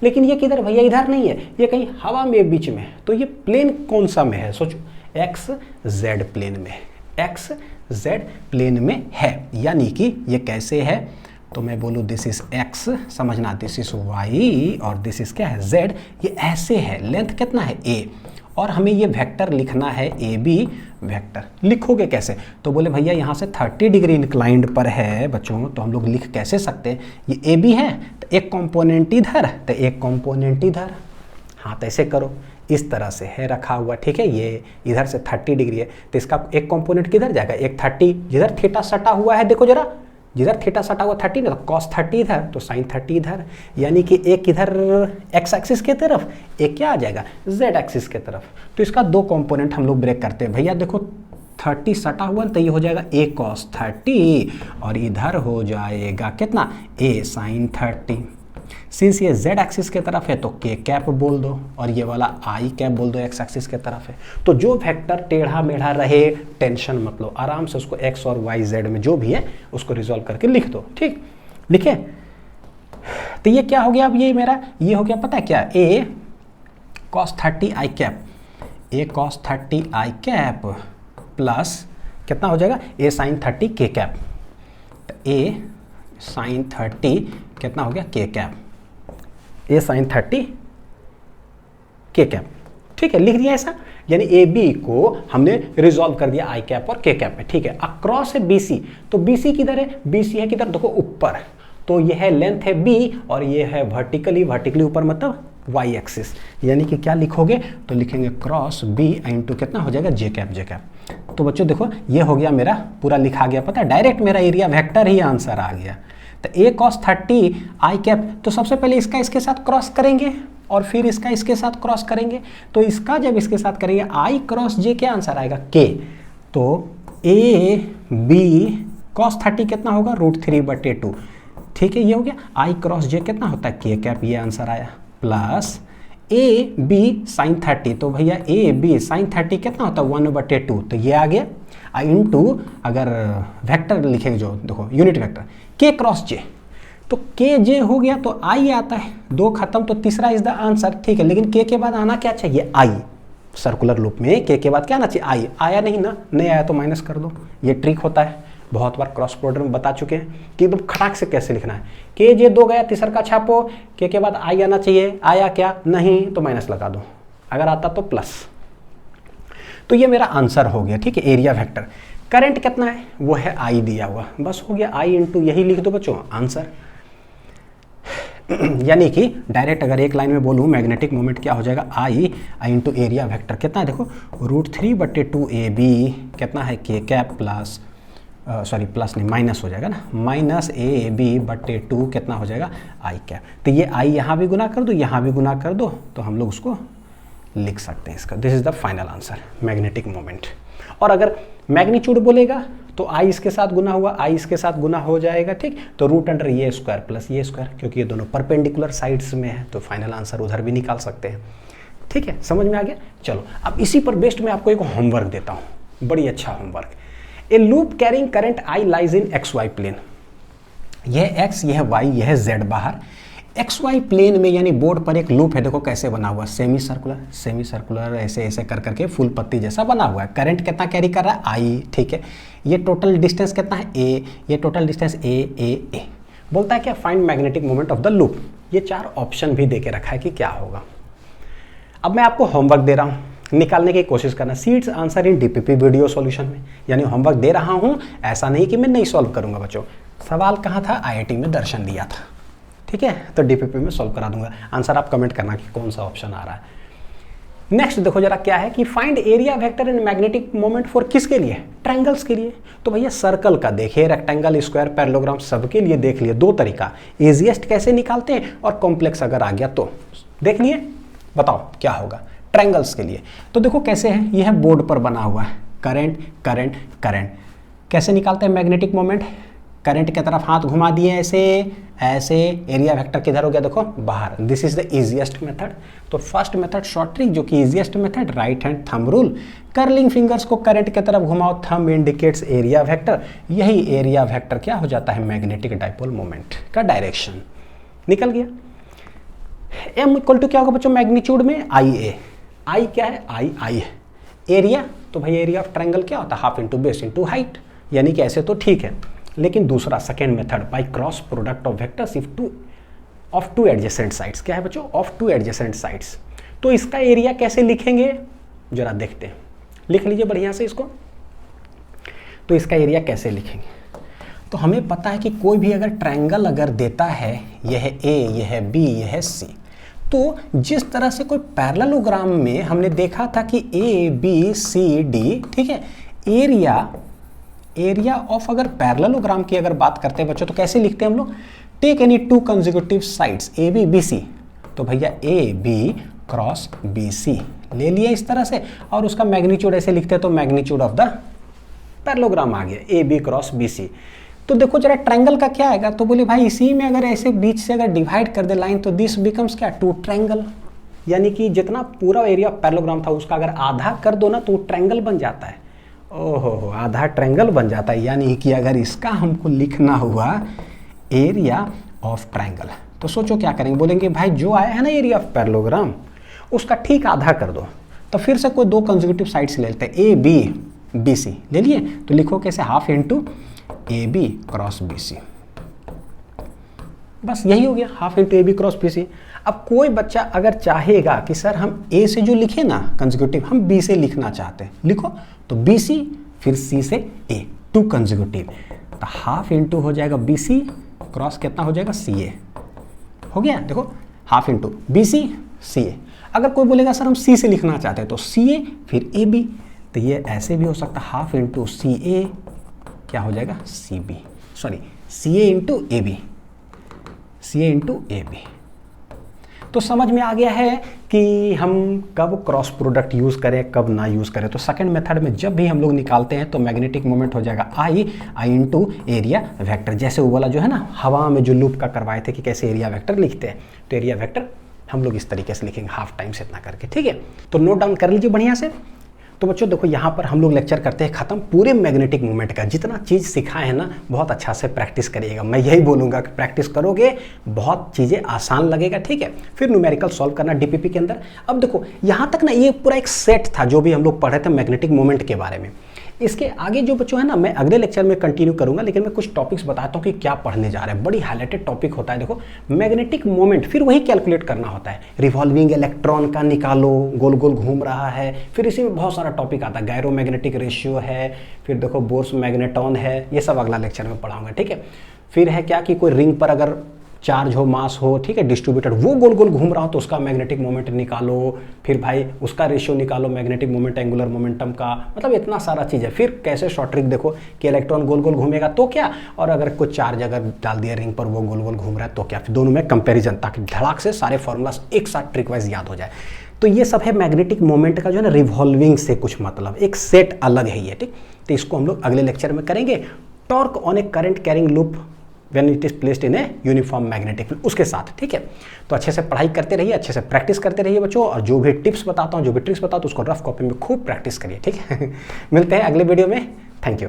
लेकिन ये किधर भैया, इधर नहीं है, ये कहीं हवा में बीच में है। तो ये प्लेन कौन सा में है, सोचो, एक्स जेड प्लेन में, एक्स जेड प्लेन में है। यानी कि ये कैसे है, तो मैं बोलूँ दिस इज एक्स, समझना दिस इज वाई और दिस इज क्या है जेड। ये ऐसे है, लेंथ कितना है ए, और हमें ये वेक्टर लिखना है ए बी वेक्टर। लिखोगे कैसे, तो बोले भैया यहाँ से 30 डिग्री इंक्लाइंड पर है बच्चों, तो हम लोग लिख कैसे सकते हैं, ये ए बी है तो एक कंपोनेंट इधर तो एक कंपोनेंट इधर। हाँ, तो ऐसे करो, इस तरह से है रखा हुआ। ठीक है, ये इधर से 30 डिग्री है तो इसका एक कंपोनेंट किधर जाएगा, एक 30, जिधर थीटा सटा हुआ है देखो जरा, जिधर थीटा सटा हुआ 30 ना, तो कॉस 30 इधर तो साइन 30 इधर। यानी कि एक इधर एक्स एक्सिस के तरफ, एक क्या आ जाएगा जेड एक्सिस के तरफ। तो इसका दो कंपोनेंट हम लोग ब्रेक करते हैं भैया। देखो 30 सटा हुआ तो ये हो जाएगा ए कॉस 30 और इधर हो जाएगा कितना, ए साइन 30। सिंस ये z एक्सिस के तरफ है तो k कैप बोल दो और ये वाला i कैप बोल दो, x एक्सिस के तरफ है। तो जो वेक्टर टेढ़ा मेढ़ा रहे टेंशन मत लो, आराम से उसको x और y z में जो भी है उसको रिजॉल्व करके लिख दो। ठीक, लिखे, तो ये क्या हो गया, अब ये मेरा ये हो गया पता है क्या, a cos 30 i cap, a cos 30 i cap plus कितना हो जाएगा, a sin 30 k कैप। तो ए साइन 30 कितना हो गया के कैप, ए साइन 30 के कैप, ठीक है, लिख दिया ऐसा। यानी ए बी को हमने रिजॉल्व कर दिया आई कैप और के कैप में, ठीक है। अक्रॉस है बी सी, तो बी सी किधर है, बी सी है किधर, देखो ऊपर, तो यह है लेंथ है बी और ये है वर्टिकली, वर्टिकली ऊपर मतलब वाई एक्सिस, यानी कि क्या लिखोगे, तो लिखेंगे क्रॉस बी इंटू कितना हो जाएगा जे कैप, जे कैप। तो बच्चों देखो ये हो गया मेरा पूरा लिखा गया, पता है डायरेक्ट मेरा एरिया वेक्टर ही आंसर आ गया। तो ए कॉस 30 आई कैप, तो सबसे पहले इसका इसके साथ क्रॉस करेंगे और फिर इसका इसके साथ क्रॉस करेंगे, तो इसका जब इसके साथ करेंगे आई क्रॉस जे क्या आंसर आएगा के, तो ए बी कॉस 30 कितना होगा √3/2, ठीक है, ये हो गया। आई क्रॉस जे कितना होता है के कैप, ये आंसर आया, प्लस ए बी साइन 30, तो भैया ए बी साइन 30 कितना होता है 1/2, तो ये आ गया। इंटू अगर वेक्टर लिखेंगे जो देखो यूनिट वेक्टर के क्रॉस जे, तो के जे हो गया तो आई आता है, 2 खत्म, तो तीसरा इज द आंसर, ठीक है। लेकिन के बाद आना क्या चाहिए आई, सर्कुलर लूप में के बाद क्या आना चाहिए आई, आया नहीं ना, नहीं आया तो माइनस कर दो, ये ट्रिक होता है, बहुत बार क्रॉस प्रोडक्ट में बता चुके हैं कि एकदम खटाक से कैसे लिखना है। के जे 2 गया, तीसरा का छापो, के बाद आई आना चाहिए, आया क्या नहीं तो माइनस लगा दो, अगर आता तो प्लस। तो ये मेरा आंसर हो गया, ठीक है, एरिया वेक्टर। करंट कितना है वो है आई दिया हुआ, बस हो गया आई इंटू यही लिख दो बच्चों आंसर। यानी कि डायरेक्ट अगर एक लाइन में बोलूँ मैग्नेटिक मोमेंट क्या हो जाएगा आई इंटू एरिया वेक्टर कितना है, देखो √3/2 ए बी कितना है के कैप प्लस सॉरी प्लस नहीं माइनस हो जाएगा ना, माइनस ए बी बटे 2 कितना हो जाएगा आई कैप। तो ये आई यहाँ भी गुना कर दो, यहाँ भी गुना कर दो, तो हम लोग उसको लिख सकते हैं इसका, this is the final answer magnetic moment. और अगर मैग्नीट्यूड बोलेगा तो आई इसके साथ गुना हुआ, आई इसके साथ गुना हो जाएगा, ठीक, तो √ ये स्क्वायर प्लस ये स्क्वायर, क्योंकि ये दोनों परपेंडिकुलर साइड्स में है, तो फाइनल आंसर उधर भी निकाल सकते हैं, ठीक है, समझ में आ गया। चलो अब इसी पर बेस्ड मैं आपको एक होमवर्क देता हूँ, बड़ी अच्छा homework. A loop carrying current I lies in XY plane, यह x यह y यह z बाहर, XY प्लेन में यानी बोर्ड पर एक लूप है, देखो कैसे बना हुआ, सेमी सर्कुलर ऐसे ऐसे कर करके फूल पत्ती जैसा बना हुआ है। करंट कितना कैरी कर रहा है I, ठीक है। ये टोटल डिस्टेंस कितना है A, ये टोटल डिस्टेंस A बोलता है क्या find magnetic moment of the loop. ये 4 ऑप्शन भी दे के रखा है कि क्या होगा। अब मैं आपको होमवर्क दे रहा हूँ, निकालने की कोशिश करना, seats answer in DPP video solution में, यानी होमवर्क दे रहा हूँ, ऐसा नहीं कि मैं नहीं सॉल्व करूँगा बच्चों। सवाल कहाँ था, IIT में दर्शन दिया था, ठीक है, तो DPP में सॉल्व करा दूंगा। आंसर आप कमेंट करना कि कौन सा ऑप्शन आ रहा है। नेक्स्ट देखो जरा क्या है कि find area vector and magnetic moment for किसके लिए, ट्रायंगल्स के लिए। तो भैया सर्कल का देखिए, रेक्टेंगल, स्क्वायर, पैरेललोग्राम सबके लिए देख लिए 2 तरीका, इजीएस्ट कैसे निकालते हैं और कॉम्प्लेक्स अगर आ गया तो देख लिए, बताओ क्या होगा ट्रायंगल्स के लिए। तो देखो कैसे है, यह बोर्ड पर बना हुआ है, करंट करंट करंट, कैसे निकालते हैं मैग्नेटिक मोमेंट, करंट की तरफ हाथ घुमा दिए ऐसे ऐसे, एरिया वेक्टर किधर हो गया देखो बाहर, this is the easiest method. तो फर्स्ट मेथड शॉर्ट ट्रिक जो कि easiest method, right hand thumb rule, curling fingers को करंट की तरफ घुमाओ, थंब इंडिकेट्स एरिया वेक्टर, यही एरिया वेक्टर क्या हो जाता है मैग्नेटिक डाइपोल मोमेंट का डायरेक्शन निकल गया। M इक्वल टू क्या होगा बच्चों मैग्नीट्यूड में IA, I क्या है आई है, एरिया तो भाई एरिया ऑफ ट्रायंगल क्या होता है half into base into height, यानी कि ऐसे तो ठीक है। लेकिन दूसरा second method by cross product of vectors if of 2 adjacent sides, क्या है बच्चों ऑफ 2 एडजेसेंट साइड्स। तो इसका एरिया कैसे लिखेंगे जरा देखते हैं, लिख लीजिए बढ़िया से इसको। तो इसका एरिया कैसे लिखेंगे, तो हमें पता है कि कोई भी अगर ट्रायंगल अगर देता है, यह A यह B यह C, तो जिस तरह से कोई पैरेललोग्राम में हमने देखा था कि A B C D, ठीक है, एरिया ऑफ अगर पैरेललोग्राम की अगर बात करते हैं बच्चों तो कैसे लिखते हैं हम लोग, take any 2 consecutive sides AB BC, तो भैया AB क्रॉस BC ले लिया इस तरह से, और उसका मैग्नीट्यूड ऐसे लिखते हैं तो मैग्नीट्यूड ऑफ द पैरेललोग्राम आ गया AB क्रॉस BC। तो देखो जरा ट्रायंगल का क्या आएगा, तो बोले भाई इसी में अगर ऐसे बीच से अगर डिवाइड कर दे लाइन तो दिस बिकम्स क्या 2 ट्रायंगल, यानी कि जितना पूरा एरिया पैरेललोग्राम था उसका अगर आधा कर दो ना तो ट्रायंगल बन जाता है। ओहो आधा ट्रायंगल बन जाता है, यानी कि अगर इसका हमको लिखना हुआ एरिया ऑफ ट्रायंगल तो सोचो क्या करेंगे, बोलेंगे भाई जो आया है ना एरिया ऑफ पैरेललोग्राम उसका ठीक आधा कर दो। तो फिर से कोई 2 कंसेक्यूटिव साइड्स ले लेते हैं AB BC ले लिए, तो लिखो कैसे half into A B cross B C. बस यही हो गया, half into A B cross B C. अब कोई बच्चा अगर चाहेगा कि सर हम ए से जो लिखे ना कंसेक्यूटिव, हम बी से लिखना चाहते हैं, लिखो तो बी सी फिर सी से ए, टू कंसेक्यूटिव, तो हाफ इंटू हो जाएगा बी सी क्रॉस कितना हो जाएगा सी ए। हो गया, देखो हाफ इंटू बी सी सी ए। अगर कोई बोलेगा सर हम सी से लिखना चाहते हैं तो सी ए फिर ए बी, तो ये ऐसे भी हो सकता है, हाफ इंटू सी ए क्या हो जाएगा C B, sorry C A into A B, C A into A B. तो समझ में आ गया है कि हम कब क्रॉस प्रोडक्ट यूज़ करें कब ना यूज़ करें। तो सेकंड मेथड में जब भी हम लोग निकालते हैं तो मैग्नेटिक मोमेंट हो जाएगा आई इंटू एरिया वेक्टर। जैसे वो वाला जो है ना हवा में जो लूप का करवाए थे कि कैसे एरिया वेक्टर लिखते हैं, तो एरिया वेक्टर हम लोग इस तरीके से लिखेंगे, हाफ टाइम से इतना करके, ठीक है। तो नोट डाउन कर लीजिए बढ़िया से। तो बच्चों देखो यहाँ पर हम लोग लेक्चर करते हैं खत्म पूरे मैग्नेटिक मोमेंट का। जितना चीज़ सिखाए हैं ना बहुत अच्छा से प्रैक्टिस करिएगा। मैं यही बोलूँगा कि प्रैक्टिस करोगे बहुत चीज़ें आसान लगेगा, ठीक है। फिर न्यूमेरिकल सॉल्व करना डीपीपी के अंदर। अब देखो यहाँ तक ना ये पूरा एक सेट था जो भी हम लोग पढ़ रहे थे मैग्नेटिक मोमेंट के बारे में। इसके आगे जो बच्चों है ना मैं अगले लेक्चर में कंटिन्यू करूंगा, लेकिन मैं कुछ टॉपिक्स बताता हूँ कि क्या पढ़ने जा रहे हैं। बड़ी हाईलाइटेड टॉपिक होता है, देखो मैग्नेटिक मोमेंट, फिर वही कैलकुलेट करना होता है। रिवॉल्विंग इलेक्ट्रॉन का निकालो, गोल गोल घूम रहा है, फिर इसी में बहुत सारा टॉपिक आता है, गायरोमैग्नेटिक रेशियो है, फिर देखो बोर्स मैग्नेटॉन है, ये सब अगला लेक्चर में पढ़ाऊंगा, ठीक है। फिर है क्या कि कोई रिंग पर अगर चार्ज हो, मास हो, ठीक है, डिस्ट्रीब्यूटेड, वो गोल गोल घूम रहा हो तो उसका मैग्नेटिक मोमेंट निकालो, फिर भाई उसका रेशियो निकालो मैग्नेटिक मोमेंट एंगुलर मोमेंटम का, मतलब इतना सारा चीज़ है। फिर कैसे शॉर्ट ट्रिक देखो कि इलेक्ट्रॉन गोल गोल घूमेगा तो क्या, और अगर कोई चार्ज अगर डाल दिया रिंग पर वो गोल गोल घूम रहा है तो क्या, फिर दोनों में कंपेरिजन, ताकि धड़ाक से सारे फॉर्मूलास एक साथ ट्रिक वाइज याद हो जाए। तो ये सब है मैग्नेटिक मोमेंट का जो है ना रिवॉल्विंग से कुछ मतलब, एक सेट अलग है ये, ठीक। तो इसको हम लोग अगले लेक्चर में करेंगे। Torque on A current carrying loop when it is placed in a uniform magnetic field, उसके साथ, ठीक है। तो अच्छे से पढ़ाई करते रहिए, अच्छे से प्रैक्टिस करते रहिए बच्चों, और जो भी टिप्स बताता हूँ, जो भी ट्रिक्स बताता हूँ, उसको रफ कॉपी में खूब प्रैक्टिस करिए, ठीक है। मिलते हैं अगले वीडियो में, थैंक यू।